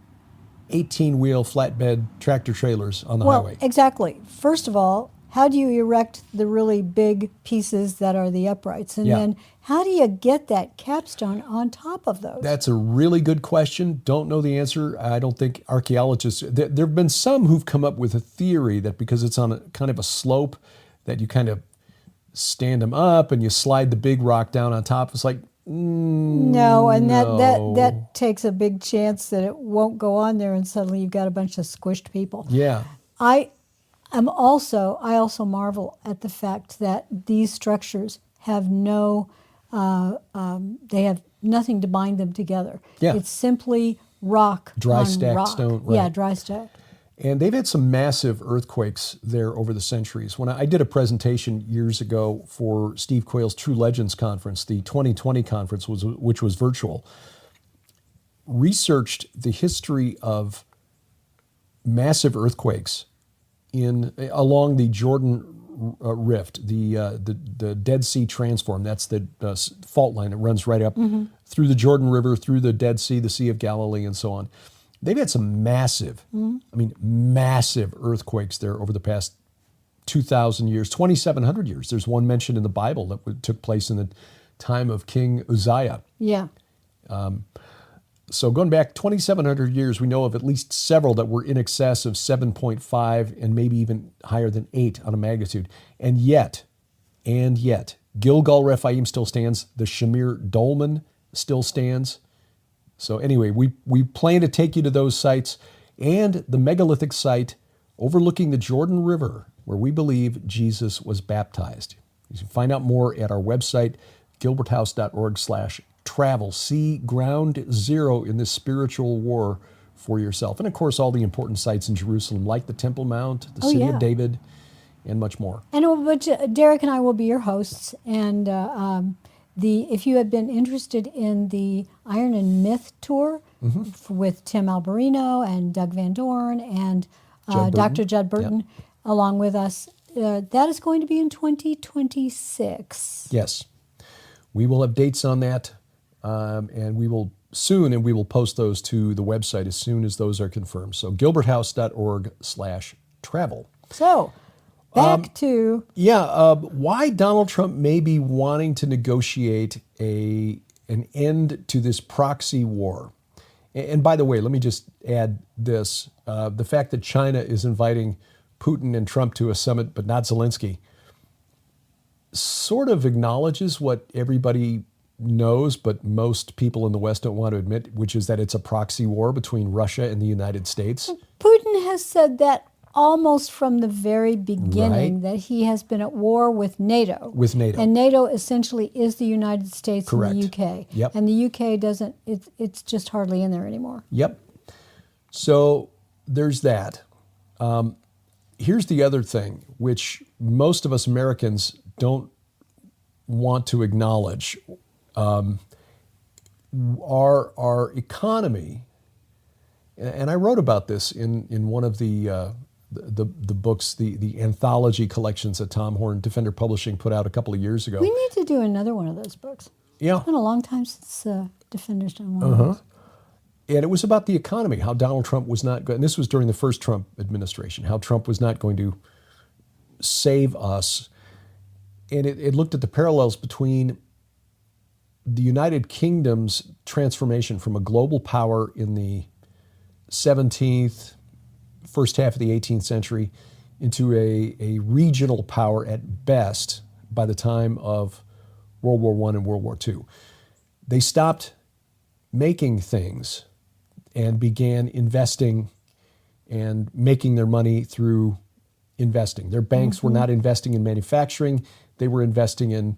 18-wheel flatbed tractor trailers on the highway. Well, exactly. First of all, how do you erect the really big pieces that are the uprights? And then how do you get that capstone on top of those? That's a really good question. Don't know the answer. I don't think archaeologists, there have been some who've come up with a theory that because it's on a kind of a slope that you kind of stand them up and you slide the big rock down on top. It's like, no, and that takes a big chance that it won't go on there and suddenly you've got a bunch of squished people. Yeah. I also marvel at the fact that these structures have they have nothing to bind them together. Yeah. It's simply rock Dry on stacked rock. stone, right. Yeah, dry stacked. And they've had some massive earthquakes there over the centuries. When I did a presentation years ago for Steve Quayle's True Legends Conference, the 2020 conference, which was virtual, researched the history of massive earthquakes along the Jordan Rift, the Dead Sea Transform. That's the fault line that runs right up through the Jordan River, through the Dead Sea, the Sea of Galilee, and so on. They've had some massive earthquakes there over the past 2,000 years, 2,700 years. There's one mentioned in the Bible that took place in the time of King Uzziah. Yeah. So going back 2,700 years, we know of at least several that were in excess of 7.5 and maybe even higher than 8 on a magnitude. And yet, Gilgal Rephaim still stands. The Shamir Dolmen still stands. So anyway, we plan to take you to those sites and the megalithic site overlooking the Jordan River where we believe Jesus was baptized. You can find out more at our website, gilberthouse.org/travel. See ground zero in this spiritual war for yourself. And of course, all the important sites in Jerusalem, like the Temple Mount, the City of David, and much more. And Derek and I will be your hosts. And if you have been interested in the Iron and Myth tour with Tim Alberino and Doug Van Dorn and Dr. Judd Burton along with us, that is going to be in 2026. Yes. We will have dates on that, and we will post those to the website as soon as those are confirmed. So gilberthouse.org/travel. So back to... why Donald Trump may be wanting to negotiate an end to this proxy war. And by the way, let me just add this. The fact that China is inviting Putin and Trump to a summit, but not Zelensky, sort of acknowledges what everybody knows, but most people in the West don't want to admit, which is that it's a proxy war between Russia and the United States. Putin has said that almost from the very beginning, that he has been at war with NATO. With NATO. And NATO essentially is the United States Correct. and the UK. Yep. And the UK doesn't, it's just hardly in there anymore. Yep. So there's that. Here's the other thing, which most of us Americans don't want to acknowledge. Our economy, and I wrote about this in one of the books, the anthology collections that Tom Horn Defender Publishing put out a couple of years ago. We need to do another one of those books. Yeah. It's been a long time since Defender's done one of those. And it was about the economy, how Donald Trump was not going, and this was during the first Trump administration, how Trump was not going to save us. And it looked at the parallels between the United Kingdom's transformation from a global power in the 17th, first half of the 18th century, into a regional power at best by the time of World War I and World War II. They stopped making things and began investing and making their money through investing. Their banks were not investing in manufacturing. They were investing in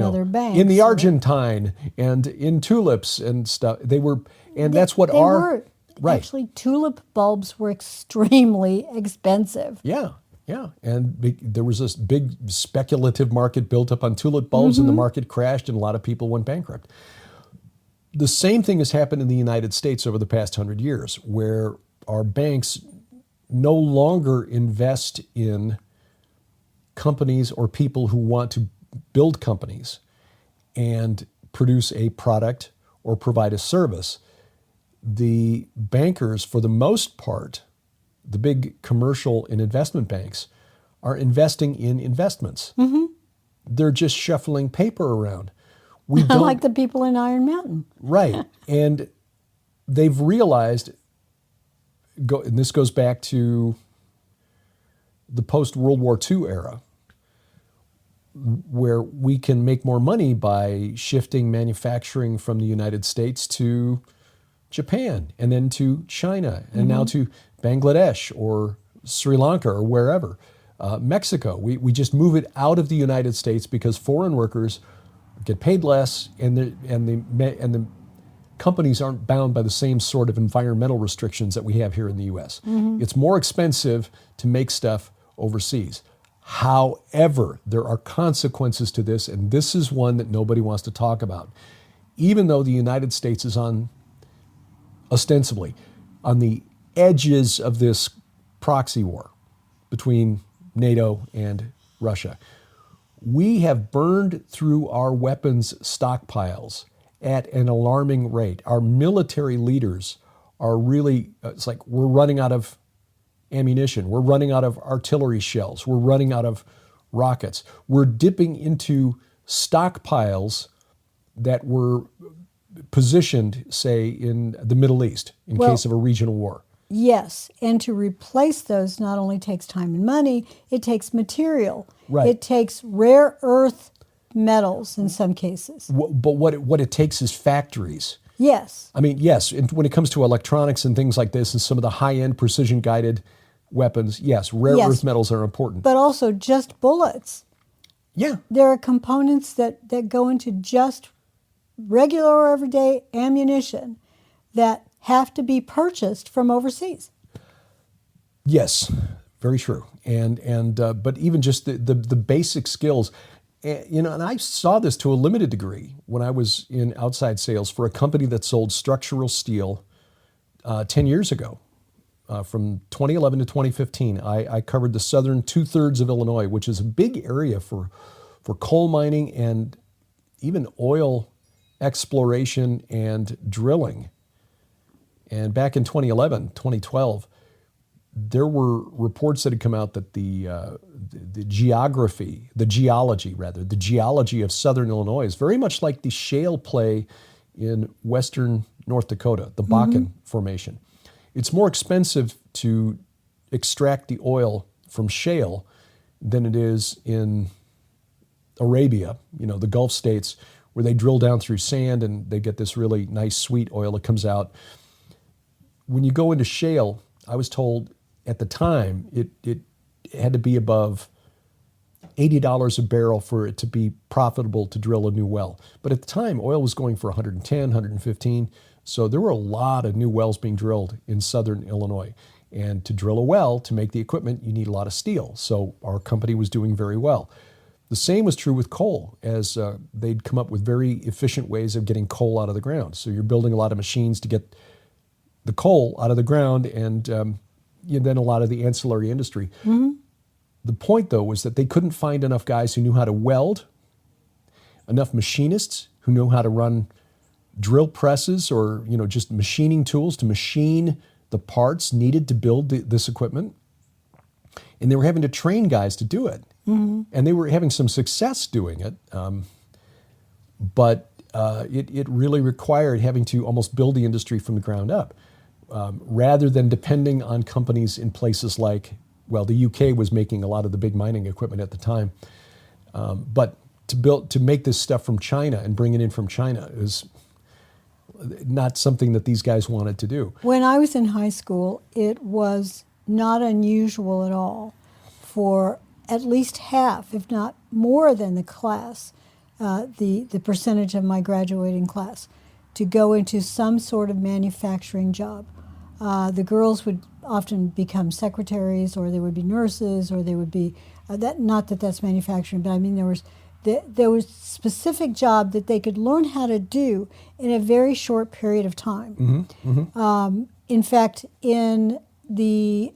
other banks. in the Argentine and in tulips and stuff. That's what Actually, tulip bulbs were extremely expensive. Yeah. And there was this big speculative market built up on tulip bulbs, and the market crashed, and a lot of people went bankrupt. The same thing has happened in the United States over the past 100 years, where our banks no longer invest in companies or people who want to build companies and produce a product or provide a service. The bankers, for the most part, the big commercial and investment banks, are investing in investments. They're just shuffling paper around. We don't Like the people in Iron Mountain. Right. And they've realized, and this goes back to the post-World War II era, where we can make more money by shifting manufacturing from the United States to Japan, and then to China, and now to Bangladesh or Sri Lanka or wherever. Mexico, we just move it out of the United States because foreign workers get paid less, and the companies aren't bound by the same sort of environmental restrictions that we have here in the U.S. It's more expensive to make stuff overseas. However, there are consequences to this, and this is one that nobody wants to talk about. Even though the United States is ostensibly on the edges of this proxy war between NATO and Russia, we have burned through our weapons stockpiles at an alarming rate. Our military leaders are really, it's like we're running out of ammunition. We're running out of artillery shells. We're running out of rockets. We're dipping into stockpiles that were positioned, say, in the Middle East in case of a regional war. Yes, and to replace those not only takes time and money, it takes material. Right. It takes rare earth metals in some cases. But what it takes is factories. Yes. I mean, yes, and when it comes to electronics and things like this and some of the high-end precision-guided weapons, yes, rare earth metals are important. But also just bullets. Yeah. There are components that go into just regular or everyday ammunition that have to be purchased from overseas. Yes, very true. But even just the basic skills, and I saw this to a limited degree when I was in outside sales for a company that sold structural steel 10 years ago. From 2011 to 2015, I covered the southern 2/3 of Illinois, which is a big area for coal mining and even oil exploration and drilling. And back in 2011, 2012, there were reports that had come out that the geology of southern Illinois is very much like the shale play in western North Dakota, the Bakken Formation. It's more expensive to extract the oil from shale than it is in Arabia, the Gulf states, where they drill down through sand and they get this really nice sweet oil that comes out. When you go into shale, I was told at the time it had to be above $80 a barrel for it to be profitable to drill a new well. But at the time, oil was going for 110, 115. So there were a lot of new wells being drilled in southern Illinois. And to drill a well, to make the equipment, you need a lot of steel. So our company was doing very well. The same was true with coal, as they'd come up with very efficient ways of getting coal out of the ground. So you're building a lot of machines to get the coal out of the ground, and then a lot of the ancillary industry. The point, though, was that they couldn't find enough guys who knew how to weld, enough machinists who knew how to run drill presses or just machining tools to machine the parts needed to build this equipment. And they were having to train guys to do it. And they were having some success doing it. But it really required having to almost build the industry from the ground up, rather than depending on companies in places like, the UK was making a lot of the big mining equipment at the time. But to make this stuff from China and bring it in from China not something that these guys wanted to do. When I was in high school, it was not unusual at all for at least half, if not more than the class, the percentage of my graduating class, to go into some sort of manufacturing job. The girls would often become secretaries, or they would be nurses, or they would be not that that's manufacturing, but I mean there was specific job that they could learn how to do in a very short period of time. In fact, in the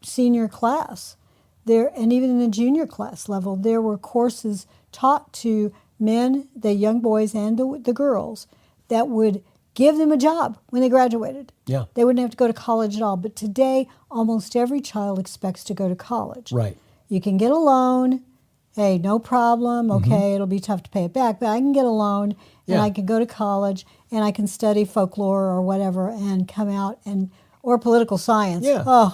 senior class, there, and even in the junior class level, there were courses taught to men, the young boys and the girls, that would give them a job when they graduated. Yeah. They wouldn't have to go to college at all. But today, almost every child expects to go to college. Right. You can get a loan. Hey, no problem. Okay, it'll be tough to pay it back, but I can get a loan, and Yeah. I can go to college, and I can study folklore or whatever, and come out or political science. Yeah.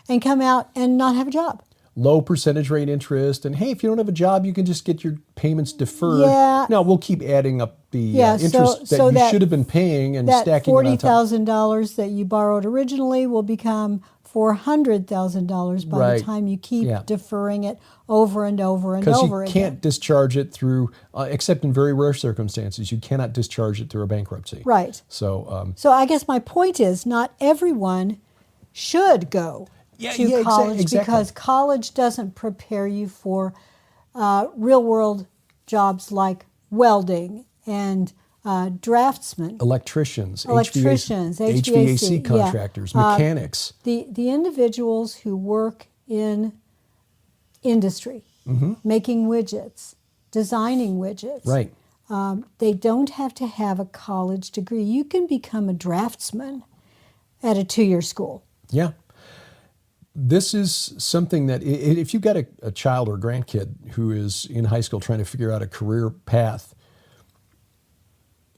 And come out and not have a job. Low percentage rate interest, and hey, if you don't have a job, you can just get your payments deferred. Yeah. Now we'll keep adding up the interest so that you should have been paying and that stacking it on top. $40,000 that you borrowed originally will become $400,000 by Right. the time you keep Yeah. deferring it over and over and Because over you again. can't discharge it through, except in very rare circumstances, you cannot discharge it through a bankruptcy. Right. So, So I guess my point is, not everyone should go to college exactly. because college doesn't prepare you for real world jobs like welding and draftsmen. electricians, Electricians, HVAC yeah. contractors, mechanics. The individuals who work in industry, Mm-hmm. making widgets, designing widgets, Right. they don't have to have a college degree. You can become a draftsman at a 2-year school. Yeah. This is something that if you've got a child or a grandkid who is in high school trying to figure out a career path,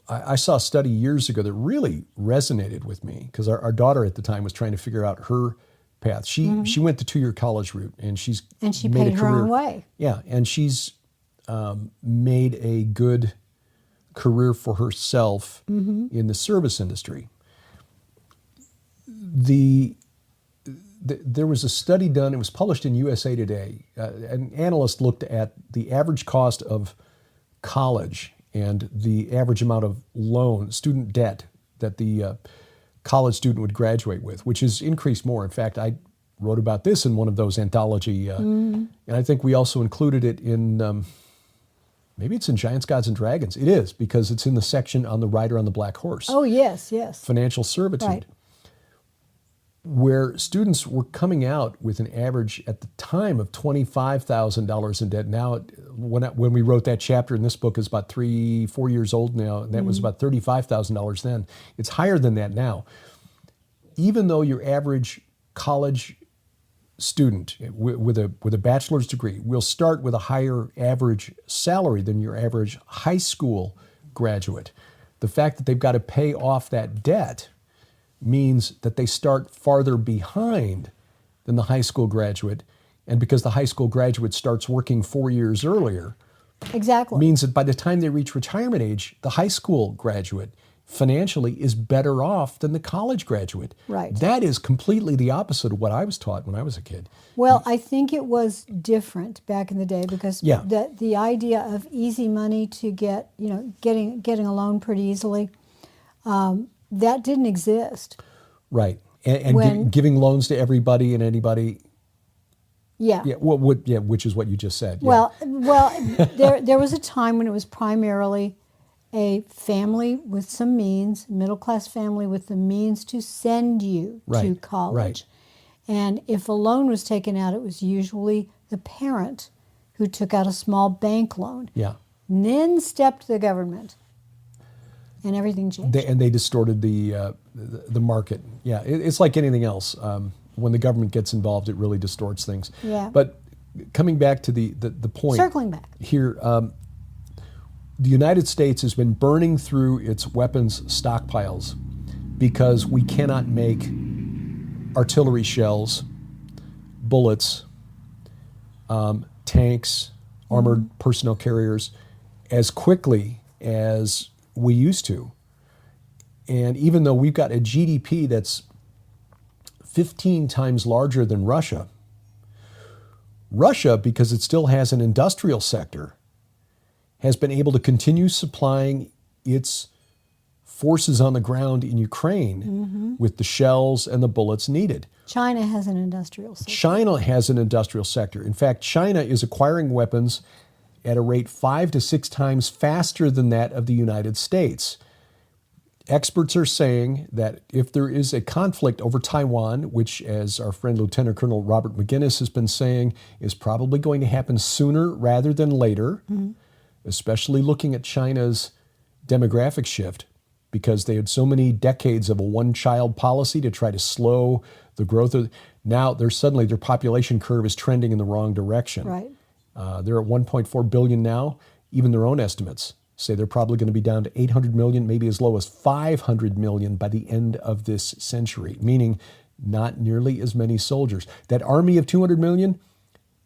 I saw a study years ago that really resonated with me because our daughter at the time was trying to figure out her path. She went the 2-year college route, and she paid made a her career. own way. Yeah, and she's made a good career for herself in the service industry. There was a study done, it was published in USA Today. An analyst looked at the average cost of college and the average amount of student debt that the college student would graduate with, which has increased more. In fact, I wrote about this in one of those anthology, and I think we also included it in, maybe it's in Giants, Gods, and Dragons. It is, because it's in the section on the rider on the black horse. Oh, yes, yes. Financial servitude. Right. Where students were coming out with an average at the time of $25,000 in debt. Now, when we wrote that chapter in this book, is about 3-4 years old now, and that was about $35,000 then. It's higher than that now. Even though your average college student with a bachelor's degree will start with a higher average salary than your average high school graduate, the fact that they've got to pay off that debt means that they start farther behind than the high school graduate. And because the high school graduate starts working 4 years earlier, Exactly. means that by the time they reach retirement age, the high school graduate financially is better off than the college graduate. Right. That is completely the opposite of what I was taught when I was a kid. Well, I think it was different back in the day because Yeah. the idea of easy money to get, getting a loan pretty easily, that didn't exist. Right. And When- giving loans to everybody and anybody. Yeah. Yeah. Which is what you just said. Yeah. Well, there was a time when it was primarily a family with some means, middle class family with the means to send you to Right, college. right. And if a loan was taken out, it was usually the parent who took out a small bank loan. Yeah. And then stepped the government, and everything changed. They distorted the market. Yeah, it's like anything else. When the government gets involved, it really distorts things. Yeah. But coming back to the point. Circling back. Here, the United States has been burning through its weapons stockpiles because we cannot make artillery shells, bullets, tanks, armored personnel carriers as quickly as we used to. And even though we've got a GDP that's 15 times larger than Russia, because it still has an industrial sector, has been able to continue supplying its forces on the ground in Ukraine with the shells and the bullets needed. China has an industrial sector. China has an industrial sector. In fact, China is acquiring weapons at a rate 5 to 6 times faster than that of the United States. Experts are saying that if there is a conflict over Taiwan, which, as our friend Lieutenant Colonel Robert McGinnis has been saying, is probably going to happen sooner rather than later, especially looking at China's demographic shift, because they had so many decades of a one-child policy to try to slow the growth of. Now they're suddenly their population curve is trending in the wrong direction. Right. They're at 1.4 billion now. Even their own estimates say they're probably going to be down to 800 million, maybe as low as 500 million by the end of this century, meaning not nearly as many soldiers. That army of 200 million,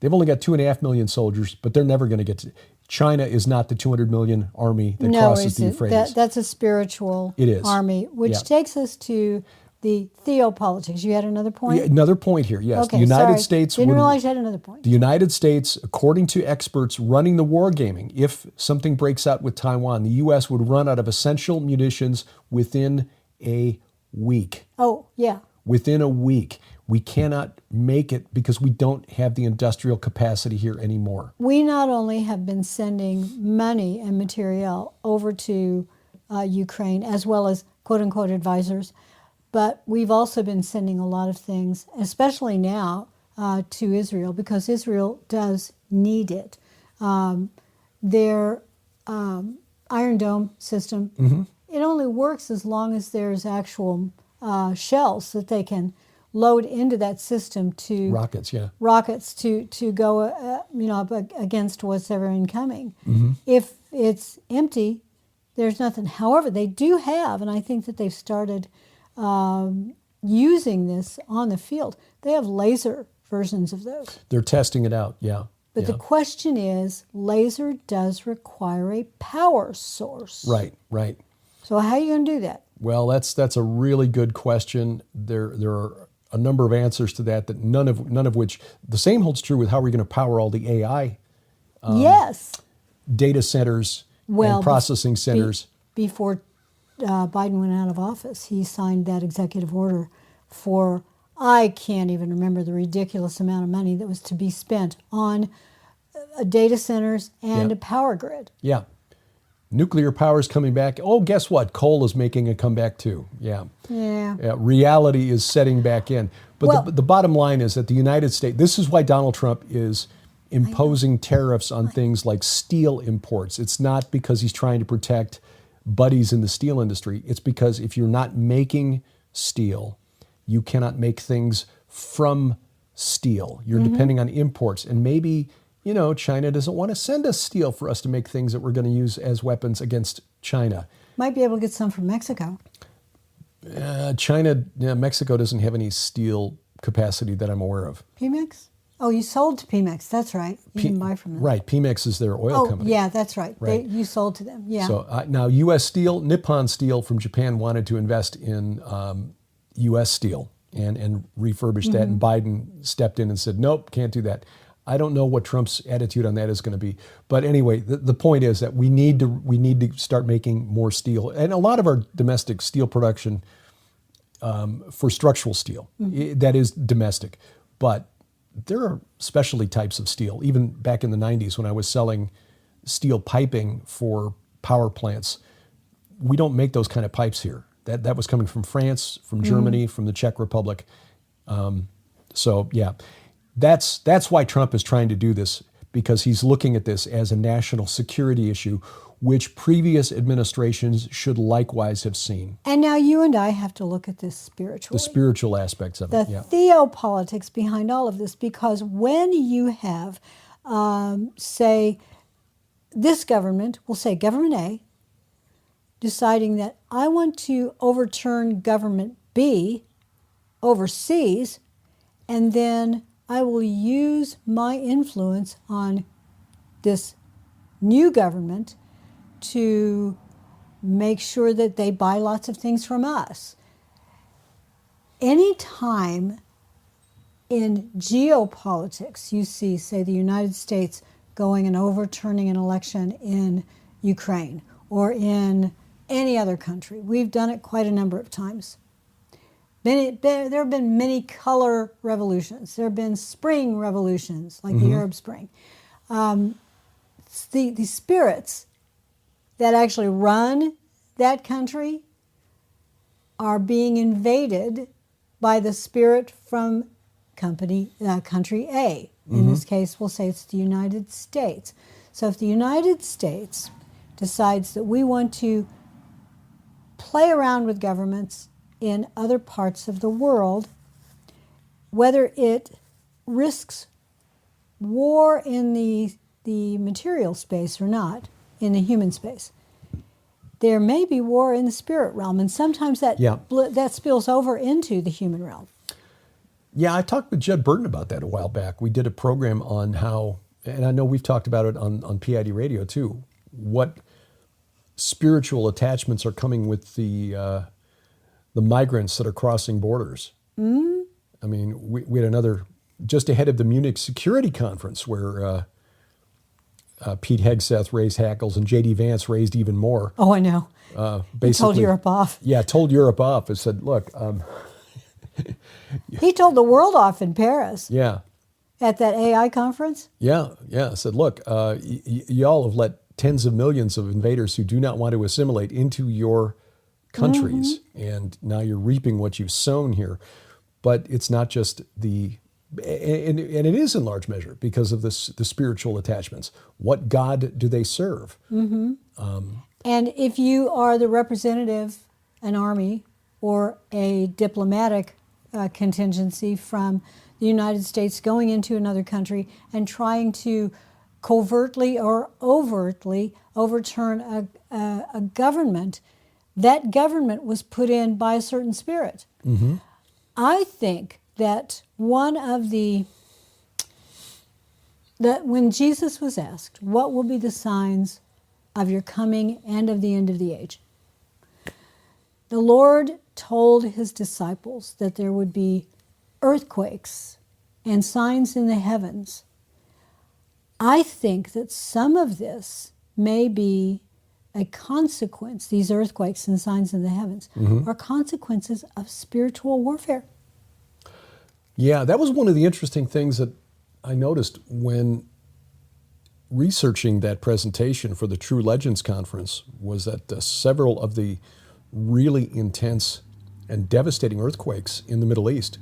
they've only got 2.5 million soldiers, but they're never going to get to. China is not the 200 million army that crosses the Euphrates. That's a spiritual army, which takes us to the theopolitics. You had another point? Yeah, another point here, yes. Okay, the United States didn't realize you had another point. The United States, according to experts running the wargaming, if something breaks out with Taiwan, the U.S. would run out of essential munitions within a week. Oh, yeah. Within a week. We cannot make it because we don't have the industrial capacity here anymore. We not only have been sending money and material over to Ukraine, as well as quote-unquote advisors, but we've also been sending a lot of things, especially now, to Israel, because Israel does need it. Their Iron Dome system, it only works as long as there's actual shells that they can load into that system to rockets to go up against what's ever incoming. If it's empty, there's nothing. However, they do have, and I think that they've started using this on the field. They have laser versions of those. They're testing it out, yeah. But the question is, laser does require a power source. Right. So how are you going to do that? Well, that's a really good question. There are a number of answers to that none of which, the same holds true with how we're going to power all the AI data centers and processing centers. Before Biden went out of office, he signed that executive order for, I can't even remember the ridiculous amount of money that was to be spent on data centers and a power grid. Yeah. Nuclear power is coming back. Oh, guess what? Coal is making a comeback too. Yeah. Reality is setting back in. But the bottom line is that the United States, this is why Donald Trump is imposing tariffs on things like steel imports. It's not because he's trying to protect buddies in the steel industry. It's because if you're not making steel, you cannot make things from steel. You're depending on imports. And maybe, China doesn't want to send us steel for us to make things that we're going to use as weapons against China. Might be able to get some from Mexico. Mexico doesn't have any steel capacity that I'm aware of. Pemex? Oh, you sold to Pemex. That's right. You didn't buy from them. Right. Pemex is their oil company. Oh, yeah, that's right. You sold to them. Yeah. So now U.S. Steel, Nippon Steel from Japan wanted to invest in U.S. Steel and refurbish that. And Biden stepped in and said, nope, can't do that. I don't know what Trump's attitude on that is going to be. But anyway, the point is that we need to start making more steel. And a lot of our domestic steel production for structural steel, that is domestic. But there are specialty types of steel. Even back in the 90s when I was selling steel piping for power plants, we don't make those kind of pipes here. That was coming from France, from Germany, from the Czech Republic. That's why Trump is trying to do this, because he's looking at this as a national security issue, which previous administrations should likewise have seen. And now you and I have to look at this spiritually. The spiritual aspects of it, The theopolitics behind all of this, because when you have, say, this government, we'll say government A, deciding that I want to overturn government B overseas, and then I will use my influence on this new government to make sure that they buy lots of things from us. Anytime in geopolitics you see, say, the United States going and overturning an election in Ukraine or in any other country, we've done it quite a number of times. There have been many color revolutions. There have been spring revolutions, like the Arab Spring. The spirits that actually run that country are being invaded by the spirit from country A. In this case, we'll say it's the United States. So if the United States decides that we want to play around with governments in other parts of the world, whether it risks war in the material space or not, in the human space, there may be war in the spirit realm, and sometimes that that spills over into the human realm. Yeah, I talked with Judd Burton about that a while back. We did a program on how, and I know we've talked about it on PID Radio too, what spiritual attachments are coming with the migrants that are crossing borders. I mean, we had another, just ahead of the Munich Security Conference, where Pete Hegseth raised hackles and J.D. Vance raised even more. Oh, I know. Basically, he told Europe off. Yeah, told Europe off. It said, look. He told the world off in Paris. Yeah. At that AI conference? Yeah. Said, look, y'all have let tens of millions of invaders who do not want to assimilate into your countries, and now you're reaping what you've sown here. But it's not just and it is in large measure because of the spiritual attachments. What God do they serve? And if you are the representative, an army, or a diplomatic contingency from the United States going into another country and trying to covertly or overtly overturn a government, that government was put in by a certain spirit. I think that one of when Jesus was asked, what will be the signs of your coming and of the end of the age? The Lord told his disciples that there would be earthquakes and signs in the heavens. I think that some of this may be a consequence, these earthquakes and signs in the heavens, are consequences of spiritual warfare. Yeah, that was one of the interesting things that I noticed when researching that presentation for the True Legends Conference, was that several of the really intense and devastating earthquakes in the Middle East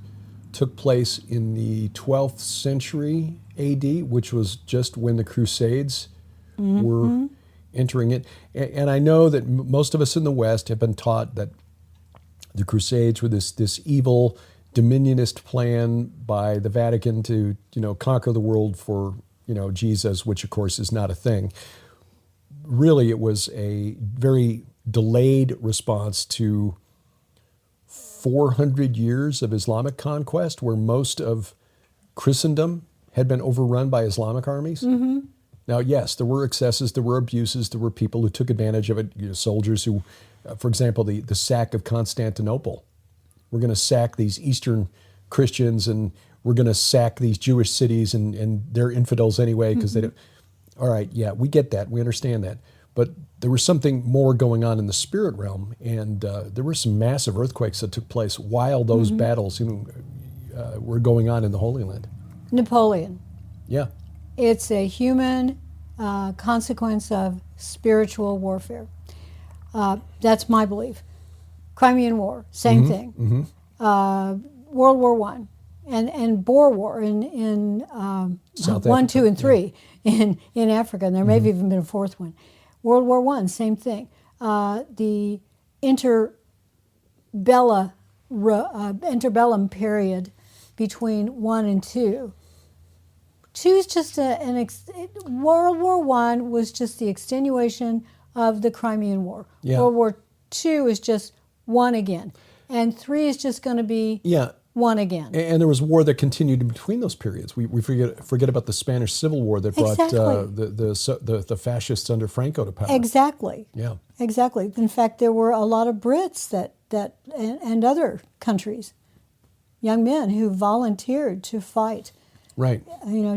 took place in the 12th century AD, which was just when the Crusades were entering it. And I know that most of us in the West have been taught that the Crusades were this evil dominionist plan by the Vatican to, conquer the world for, Jesus, which of course is not a thing. Really, it was a very delayed response to 400 years of Islamic conquest, where most of Christendom had been overrun by Islamic armies. Now, yes, there were excesses, there were abuses, there were people who took advantage of it, soldiers who, for example, the sack of Constantinople. We're going to sack these Eastern Christians, and we're going to sack these Jewish cities, and they're infidels anyway because they don't. All right, yeah, we get that, we understand that. But there was something more going on in the spirit realm, and there were some massive earthquakes that took place while those battles were going on in the Holy Land. Napoleon. Yeah. It's a human consequence of spiritual warfare. That's my belief. Crimean War, same thing. World War I and Boer War in South 1, Africa, 2, and 3 in Africa, and there may have even been a fourth one. World War I, same thing. The interbellum period between 1 and 2. 2 is just World War I was just the extenuation of the Crimean War. Yeah. World War II is just 1 again. And 3 is just going to be won again. And there was war that continued in between those periods. We forget about the Spanish Civil War that brought the fascists under Franco to power. Exactly. Yeah. Exactly. In fact, there were a lot of Brits and other countries, young men who volunteered to fight. Right.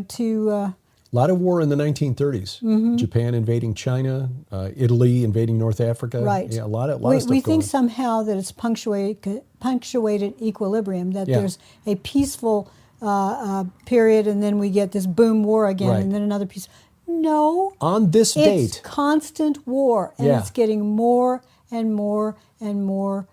To... a lot of war in the 1930s. Mm-hmm. Japan invading China, Italy invading North Africa. Right. Yeah, a lot of stuff we going think on. somehow that it's punctuated equilibrium, that Yeah. there's a peaceful period, and then we get this boom war again, Right. and then another peace. No. On this It's date. constant war, and Yeah. it's getting more and more and more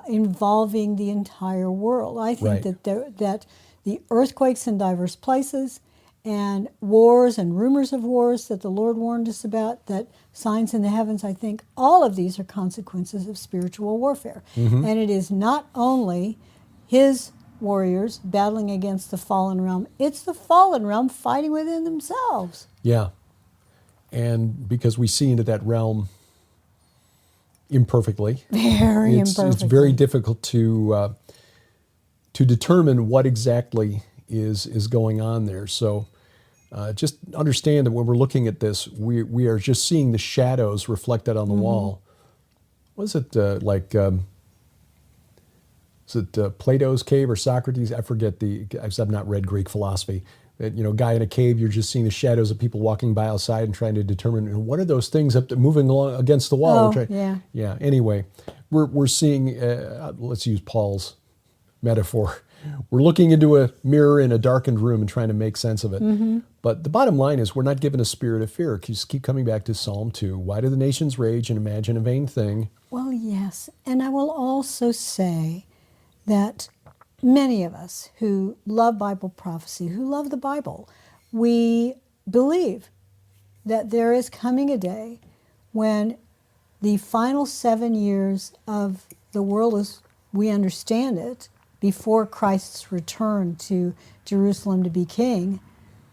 involving the entire world. I think Right. that the earthquakes in diverse places and wars and rumors of wars that the Lord warned us about, that signs in the heavens, I think all of these are consequences of spiritual warfare. Mm-hmm. And it is not only his warriors battling against the fallen realm, it's the fallen realm fighting within themselves. Yeah. And because we see into that realm imperfectly. Very imperfectly. It's very difficult to determine what exactly is going on there. So just understand that when we're looking at this, we are just seeing the shadows reflected on the wall. What is it is it Plato's cave or Socrates? I forget because I've not read Greek philosophy. That, guy in a cave, you're just seeing the shadows of people walking by outside and trying to determine what are those things moving along against the wall. Yeah. Yeah. Anyway, we're seeing. Let's use Paul's metaphor. We're looking into a mirror in a darkened room and trying to make sense of it. Mm-hmm. But the bottom line is we're not given a spirit of fear. Just keep coming back to Psalm 2. Why do the nations rage and imagine a vain thing? Well, yes. And I will also say that many of us who love Bible prophecy, who love the Bible, we believe that there is coming a day when the final 7 years of the world as we understand it, before Christ's return to Jerusalem to be king,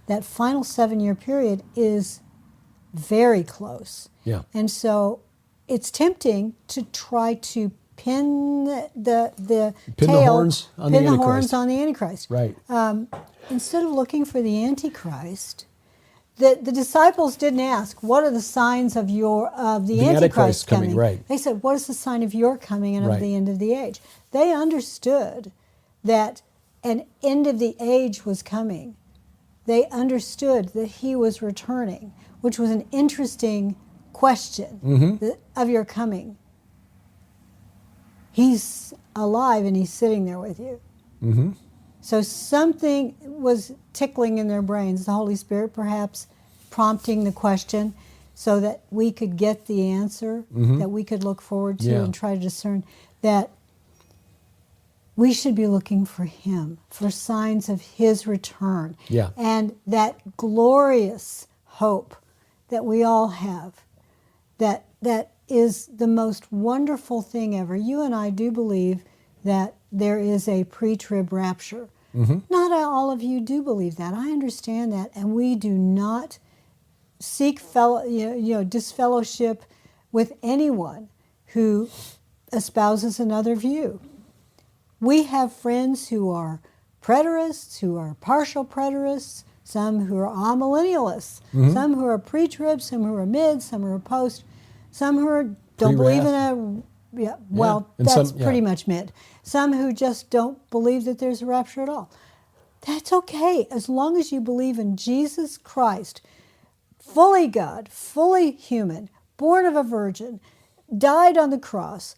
that final 7-year period is very close. Yeah. And so it's tempting to try to pin the horns on the pin the Antichrist. horns on the Antichrist. Right. Instead of looking for the Antichrist, the disciples didn't ask, what are the signs of the Antichrist coming? Right. They said, what is the sign of your coming and of Right. the end of the age? They understood that an end of the age was coming. They understood that he was returning, which was an interesting question of your coming. He's alive and he's sitting there with you. Mm-hmm. So something was tickling in their brains, the Holy Spirit perhaps prompting the question so that we could get the answer, that we could look forward to and try to discern that we should be looking for him, for signs of his return. Yeah. And that glorious hope that we all have, that is the most wonderful thing ever. You and I do believe that there is a pre-trib rapture. Not all of you do believe that. I understand that. And we do not seek disfellowship with anyone who espouses another view. We have friends who are preterists, who are partial preterists, some who are amillennialists, some who are pre-trib, some who are mid, some who are post, some who don't believe in a... that's pretty much mid. Some who just don't believe that there's a rapture at all. That's okay, as long as you believe in Jesus Christ, fully God, fully human, born of a virgin, died on the cross,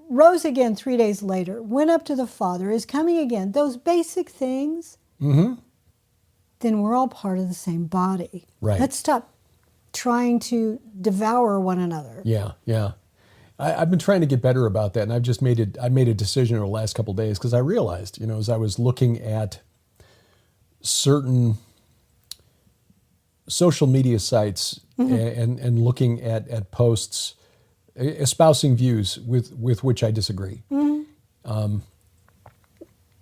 rose again 3 days later, went up to the Father, is coming again, those basic things, then we're all part of the same body. Right. Let's stop trying to devour one another. Yeah. I've been trying to get better about that, and I made a decision over the last couple of days because I realized, as I was looking at certain social media sites and looking at posts espousing views with which I disagree.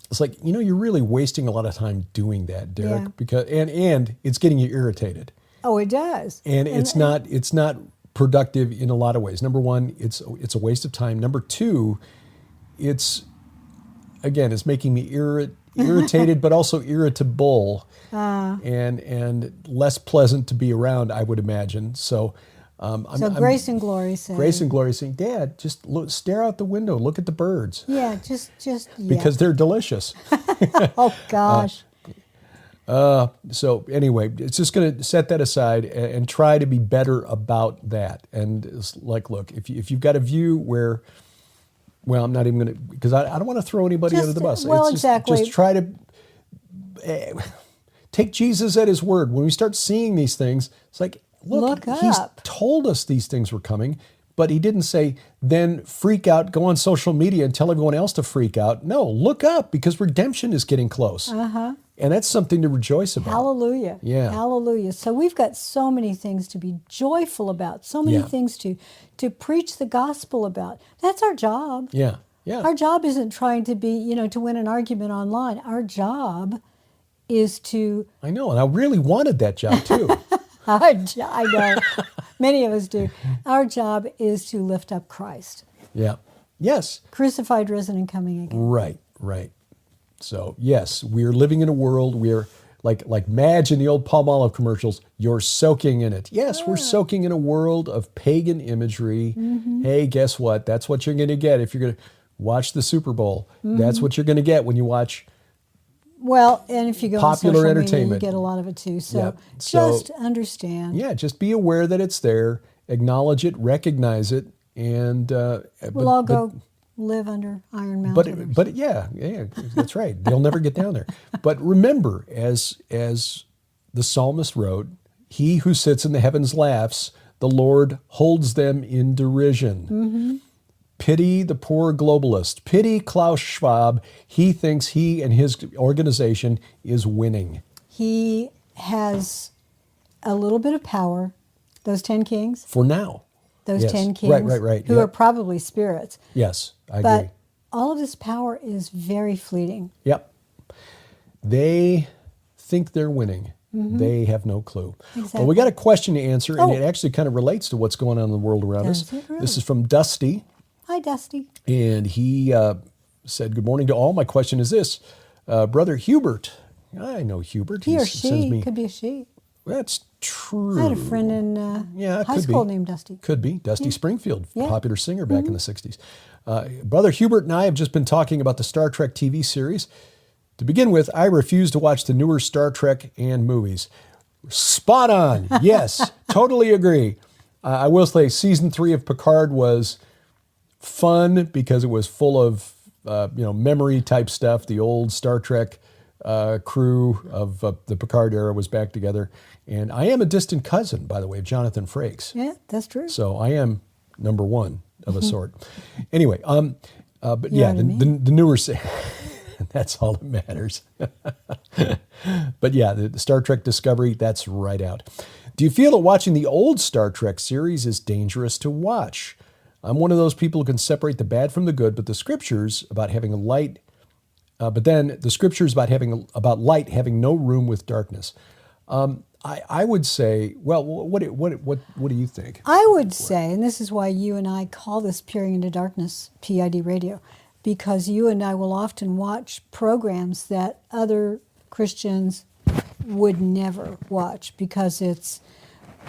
It's like, you're really wasting a lot of time doing that, Derek, because and it's getting you irritated. Oh, it does. And it's not productive in a lot of ways. Number one, it's a waste of time. Number two, it's again, it's making me irritated, but also irritable, and less pleasant to be around, I would imagine. So, Grace and Glory saying. Grace and Glory saying, Dad, just stare out the window, look at the birds. Yeah, just yeah. Because they're delicious. Oh gosh. So anyway, it's just going to set that aside and try to be better about that. And it's like, look, if you've got a view where, well, I'm not even going to, because I don't want to throw anybody under the bus. Well, it's exactly. Just try to take Jesus at his word. When we start seeing these things, it's like, look he's told us these things were coming, but he didn't say, then freak out, go on social media and tell everyone else to freak out. No, look up, because redemption is getting close. And that's something to rejoice about. Hallelujah. Yeah. Hallelujah. So we've got so many things to be joyful about, so many things to preach the gospel about. That's our job. Yeah. Yeah. Our job isn't trying to be, to win an argument online. Our job is to... I know, and I really wanted that job too. I know. Many of us do. Our job is to lift up Christ. Yeah. Yes. Crucified, risen, and coming again. Right. So, yes, we're living in a world where, like Madge in the old Palmolive commercials, you're soaking in it. Yes, we're soaking in a world of pagan imagery. Hey, guess what? That's what you're going to get if you're going to watch the Super Bowl. That's what you're going to get when you watch... Well, and if you go popular on social entertainment, media, you get a lot of it too. So, Yep. So just understand. Yeah, just be aware that it's there, acknowledge it, recognize it, and We'll all go live under Iron Mountain. But yeah, that's right. They'll never get down there. But remember, as the psalmist wrote, "He who sits in the heavens laughs; the Lord holds them in derision." Pity the poor globalist. Pity Klaus Schwab. He thinks he and his organization is winning. He has a little bit of power. Those 10 kings. For now. Those Yes. 10 kings. Right. Who are probably spirits. Yes, I agree. But all of this power is very fleeting. Yep. They think they're winning. They have no clue. Exactly. Well, we got a question to answer, and Oh. it actually kind of relates to what's going on in the world around us. Does it really? This is from Dusty. Hi, Dusty. And he said, "Good morning to all. My question is this. Brother Hubert," I know Hubert. He or sends she. me, Could be a she. That's true. I had a friend in it high could school be. named Dusty. Could be. Dusty Springfield, Yeah. popular singer back in the 60s. Brother Hubert and I have just been talking about the Star Trek TV series. To begin with, I refuse to watch the newer Star Trek and movies. Spot on. Yes, totally agree. I will say season 3 of Picard was fun because it was full of memory type stuff. The old Star Trek crew of the Picard era was back together. And I am a distant cousin, by the way, of Jonathan Frakes. Yeah, that's true. So I am number one of a sort. Anyway, but You yeah, know what I the newer, that's all that matters. But yeah, the Star Trek Discovery, that's right out. Do you feel that watching the old Star Trek series is dangerous to watch? I'm one of those people who can separate the bad from the good, but the scriptures about having a light, but then the scriptures about light having no room with darkness. I would say, well, what do you think? I would say, and this is why you and I call this Peering into Darkness, PID Radio, because you and I will often watch programs that other Christians would never watch because it's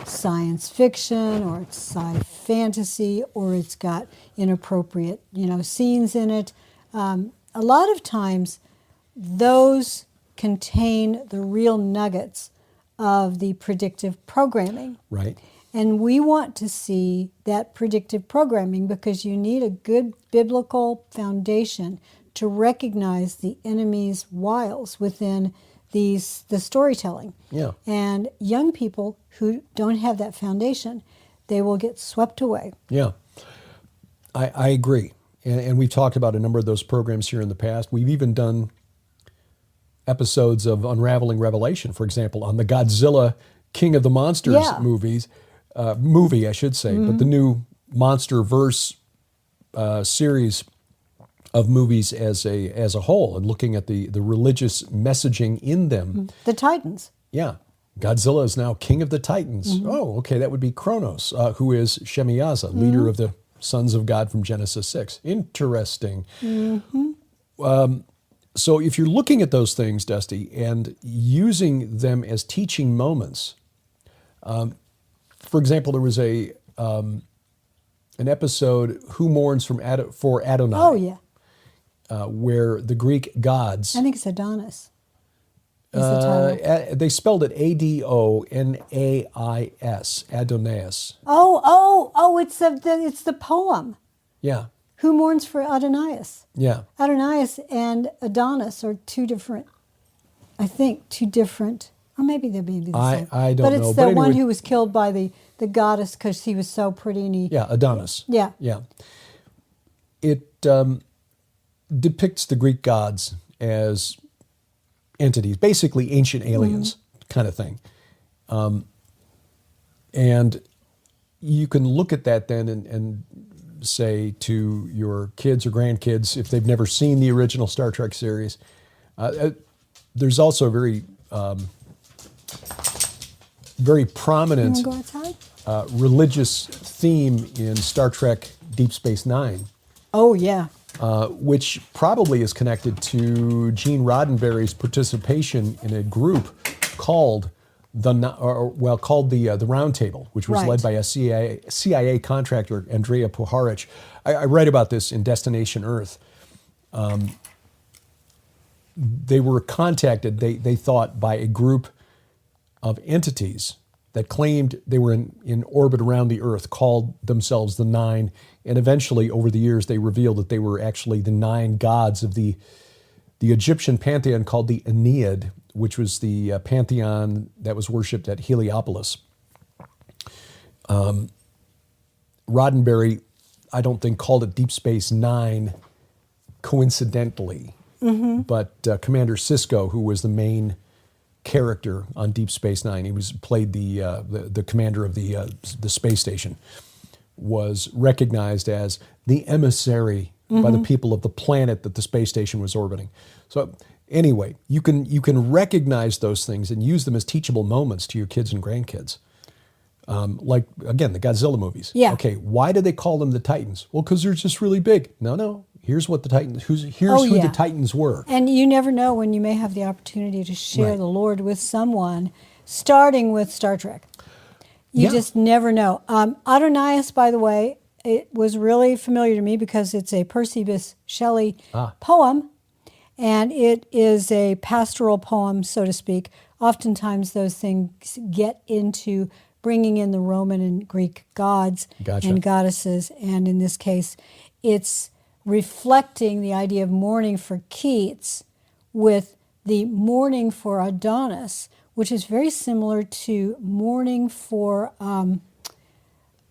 science fiction or it's sci-fantasy or it's got inappropriate, scenes in it. A lot of times those contain the real nuggets of the predictive programming. Right. And we want to see that predictive programming because you need a good biblical foundation to recognize the enemy's wiles within the storytelling. Yeah. And young people who don't have that foundation, they will get swept away. Yeah, I agree. And we've talked about a number of those programs here in the past. We've even done episodes of Unraveling Revelation, for example, on the Godzilla King of the Monsters movie, I should say, but the new MonsterVerse series of movies as a whole, and looking at the religious messaging in them. The Titans. Yeah. Godzilla is now king of the Titans. Oh, okay, that would be Kronos, who is Shemiyaza, leader of the sons of God from Genesis 6. Interesting. So if you're looking at those things, Dusty, and using them as teaching moments, for example, there was an episode, Who Mourns for Adonai? Oh, yeah. Where the Greek gods, I think it's Adonis. Is the title. they spelled it Adonais, Adonais. Oh! It's the poem. Yeah, Who mourns for Adonais? yeah. Adonais and Adonis are two different, or maybe they'll be the same. I don't but know. It's But the one anyway- who was killed by the goddess because he was so pretty and he. Yeah, Adonis. Yeah. Yeah. It depicts the Greek gods as entities, basically ancient aliens kind of thing. And you can look at that then and say to your kids or grandkids, if they've never seen the original Star Trek series, there's also a very prominent You want to go outside? religious theme in Star Trek Deep Space Nine, Oh, yeah. which probably is connected to Gene Roddenberry's participation in a group called the Round Table, which was Right. led by a CIA contractor, Andrea Puharich. I write about this in Destination Earth. They were contacted, they thought, by a group of entities that claimed they were in orbit around the Earth, called themselves the Nine, and eventually, over the years, they revealed that they were actually the 9 gods of the Egyptian pantheon called the Aeneid, which was the pantheon that was worshipped at Heliopolis. Roddenberry, I don't think, called it Deep Space Nine coincidentally, but Commander Sisko, who was the main character on Deep Space Nine, he played the commander of the space station, was recognized as the emissary by the people of the planet that the space station was orbiting. So anyway, you can recognize those things and use them as teachable moments to your kids and grandkids. Like, again, the Godzilla movies. Yeah. Okay, why do they call them the Titans? Well, because they're just really big. No. Here's what the Titans. Who yeah. the Titans were. And you never know when you may have the opportunity to share Right. the Lord with someone, starting with Star Trek. You Yeah. just never know. Adonais, by the way, it was really familiar to me because it's a Percy Bysshe Shelley poem, and it is a pastoral poem, so to speak. Oftentimes those things get into bringing in the Roman and Greek gods Gotcha. and goddesses, and in this case, it's reflecting the idea of mourning for Keats with the mourning for Adonis, which is very similar to mourning for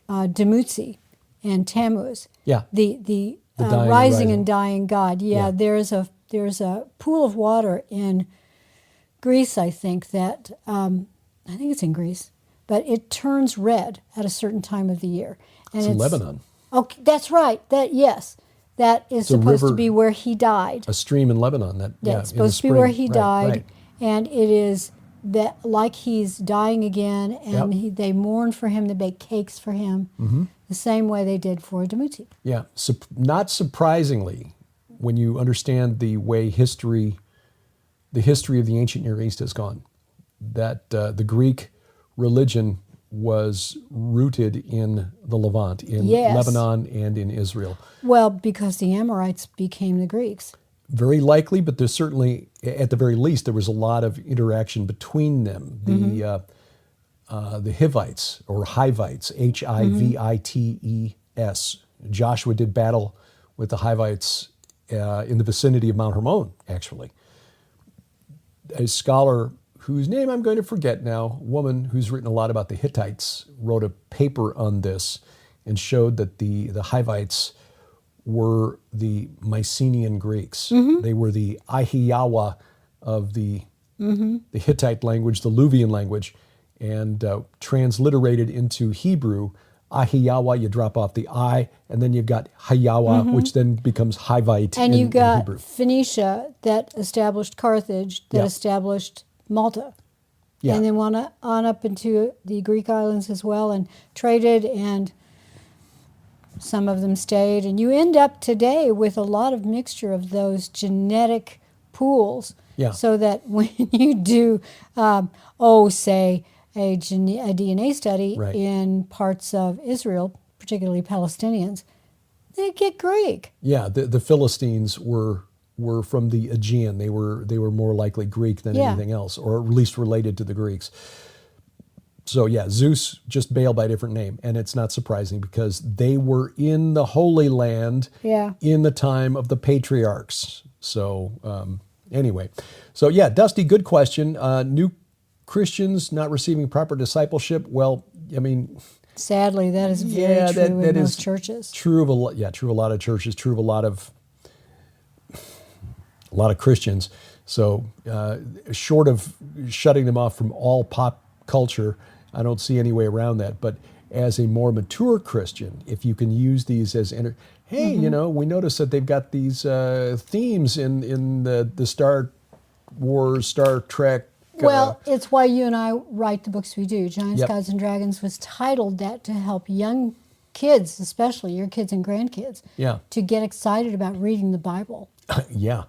Dumuzi and Tammuz. Yeah. The dying rising and and dying god. Yeah, there's a pool of water in Greece, I think, that I think it's in Greece, but it turns red at a certain time of the year. And It's in Lebanon. Okay, that's right. That is a supposed to river- be where he died. A stream in Lebanon. Yeah, in it's the supposed to be where spring. he Right, died, right. and it is that like he's dying again, and Yep. they mourn for him, they bake cakes for him, the same way they did for Dumuzi. Yeah, not surprisingly, when you understand the way the history of the ancient Near East has gone, that the Greek religion was rooted in the Levant, in Yes. Lebanon and in Israel. Well, because the Amorites became the Greeks. Very likely, but there's certainly, at the very least, there was a lot of interaction between them. The Hivites, or Hivites, Hivites. Joshua did battle with the Hivites in the vicinity of Mount Hermon, actually. A scholar whose name I'm going to forget now, a woman who's written a lot about the Hittites, wrote a paper on this and showed that the Hivites were the Mycenaean Greeks. They were the Ahiyawa of the Hittite language, the Luvian language, and transliterated into Hebrew. Ahiyawa, you drop off the I, and then you've got Hayawa, which then becomes Hivite And in you got Hebrew. Phoenicia that established Carthage, that Yeah. established Malta. Yeah. And then went on up into the Greek islands as well and traded, and some of them stayed. And you end up today with a lot of mixture of those genetic pools. Yeah. So that when you do, say, a DNA study Right. in parts of Israel, particularly Palestinians, they get Greek. Yeah, the Philistines were from the Aegean. They were more likely Greek than Yeah. anything else, or at least related to the Greeks. So yeah, Zeus, just Baal by a different name, and it's not surprising because they were in the Holy Land Yeah. in the time of the patriarchs. So anyway, so yeah, Dusty, good question. New Christians not receiving proper discipleship. Well, I mean, Sadly, that is very true in most churches. True of a lot. Yeah, true of a lot of churches. True of a lot of Christians. So short of shutting them off from all pop culture, I don't see any way around that. But as a more mature Christian, if you can use these as hey, we notice that they've got these themes in the Star Wars, Star Trek. Well, it's why you and I write the books we do. Giants, Yep. Gods, and Dragons was titled that to help young kids, especially your kids and grandkids, Yeah. to get excited about reading the Bible. Yeah.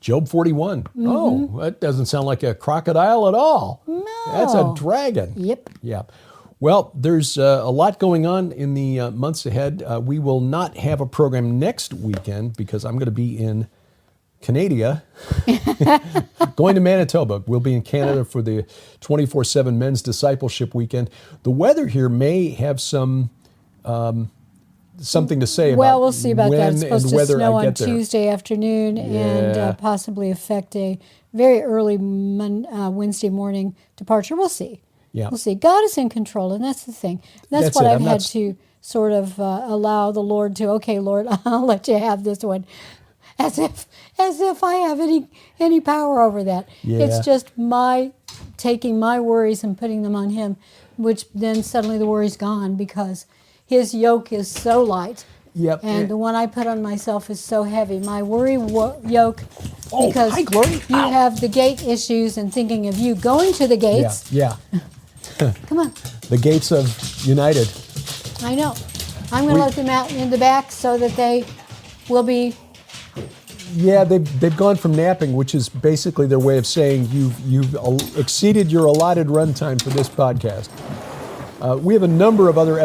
Job 41. Oh, that doesn't sound like a crocodile at all. No. That's a dragon. Yep. Yeah. Well, there's a lot going on in the months ahead. We will not have a program next weekend because I'm going to be in Canada, going to Manitoba. We'll be in Canada for the 24/7 Men's Discipleship Weekend. The weather here may have some something to say about Well, we'll see about that. It's when supposed and to whether snow I on get there. Tuesday afternoon Yeah. and possibly affect a very early Wednesday morning departure. We'll see. Yeah. We'll see. God is in control, and that's the thing. That's That's what it. I've I'm had not to sort of allow the Lord to, okay, Lord, I'll let you have this one. As if I have any power over that. Yeah. It's just my taking my worries and putting them on Him, which then suddenly the worry's gone because His yoke is so light. Yep. And the one I put on myself is so heavy. My worry yoke, because hi, Glory. you Ow. have the gate issues and thinking of you going to the gates. Yeah. Come on. The gates of United. I know. I'm going to let them out in the back so that they will be. Yeah, they've gone from napping, which is basically their way of saying you've exceeded your allotted runtime for this podcast. We have a number of other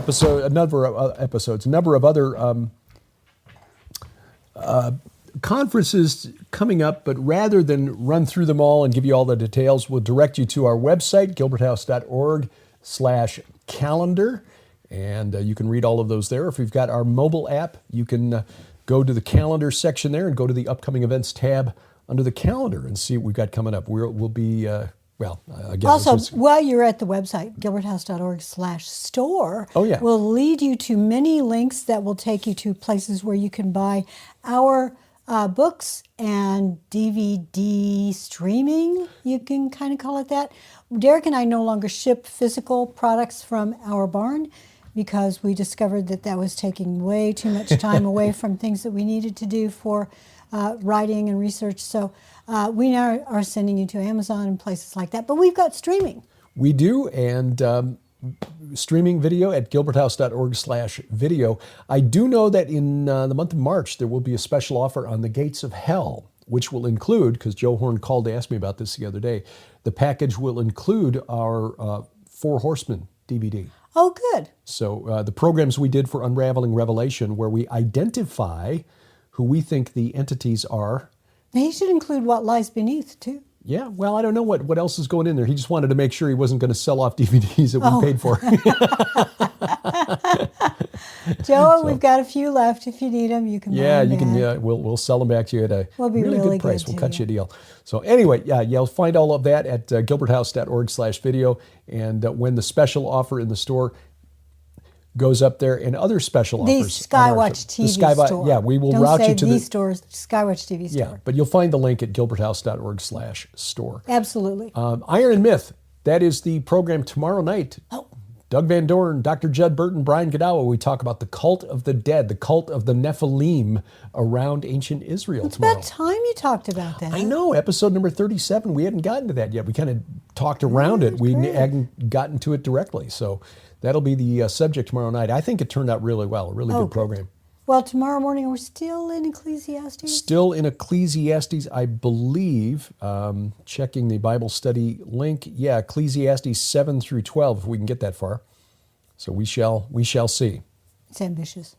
conferences coming up, but rather than run through them all and give you all the details, we'll direct you to our website, gilberthouse.org/calendar, and you can read all of those there. If you've got our mobile app, you can go to the calendar section there and go to the upcoming events tab under the calendar and see what we've got coming up. We'll be, again. Also, while you're at the website, gilberthouse.org/store, Oh, yeah. will lead you to many links that will take you to places where you can buy our books and DVD streaming, you can kind of call it that. Derek and I no longer ship physical products from our barn because we discovered that was taking way too much time away from things that we needed to do for writing and research. So we now are sending you to Amazon and places like that. But we've got streaming. We do, and streaming video at gilberthouse.org/video. I do know that in the month of March, there will be a special offer on The Gates of Hell, which will include, because Joe Horn called to ask me about this the other day, the package will include our Four Horsemen DVD. Oh, good. So the programs we did for Unraveling Revelation, where we identify who we think the entities are. He should include what lies beneath, too. Yeah, well, I don't know what else is going in there. He just wanted to make sure he wasn't going to sell off DVDs that we paid for. Joe, we've got a few left. If you need them, you can buy them. You can. Yeah, we'll sell them back to you at a We'll be really really good price. good We'll to cut you you. a deal. So anyway, you'll find all of that at gilberthouse.org/video. And when the special offer in the store goes up there, and other special The offers. on our Skywatch show. TV store. Yeah, we will Don't route say you to the store, Skywatch TV store. Yeah, but you'll find the link at gilberthouse.org/store. Absolutely. Iron and Myth, that is the program tomorrow night. Oh. Doug Van Dorn, Dr. Judd Burton, Brian Godawa. We talk about the cult of the dead, the cult of the Nephilim around ancient Israel It's tomorrow. about time you talked about that. I know, episode number 37, we hadn't gotten to that yet. We kind of talked around it. We hadn't gotten to it directly. So that'll be the subject tomorrow night. I think it turned out really well, a really good program. Well, tomorrow morning we're still in Ecclesiastes. Still in Ecclesiastes, I believe. Checking the Bible study link. Yeah, Ecclesiastes 7 through 12, if we can get that far. So we shall see. It's ambitious.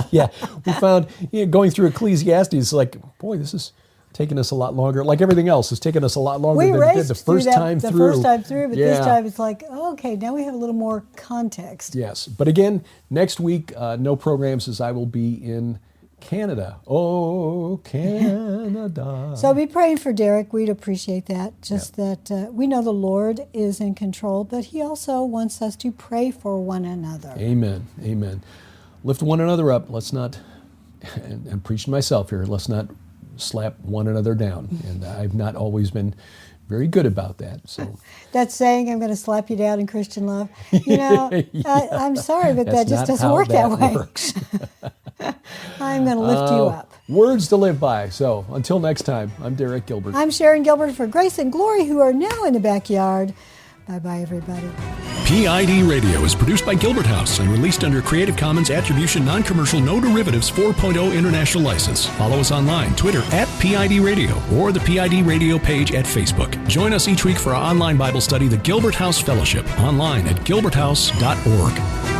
Yeah, we found going through Ecclesiastes, like, boy, this is taking us a lot longer. Like everything else, it's taken us a lot longer than it did the first time through. The first time through, but this time it's like, okay, now we have a little more context. Yes, but again, next week, no programs as I will be in Canada. Oh, Canada. So be praying for Derek. We'd appreciate that. Just that we know the Lord is in control, but he also wants us to pray for one another. Amen. Amen. Lift one another up. Let's not, and I'm preaching myself here, let's not slap one another down. And I've not always been very good about that. So that saying, I'm going to slap you down in Christian love. You know, I'm sorry, but that just doesn't work that way. Works. I'm going to lift you up. Words to live by. So until next time, I'm Derek Gilbert. I'm Sharon Gilbert for Grace and Glory, who are now in the backyard. Bye-bye, everybody. PID Radio is produced by Gilbert House and released under Creative Commons Attribution Non-Commercial No Derivatives 4.0 International License. Follow us online, Twitter @PID Radio or the PID Radio page at Facebook. Join us each week for our online Bible study, the Gilbert House Fellowship, online at gilberthouse.org.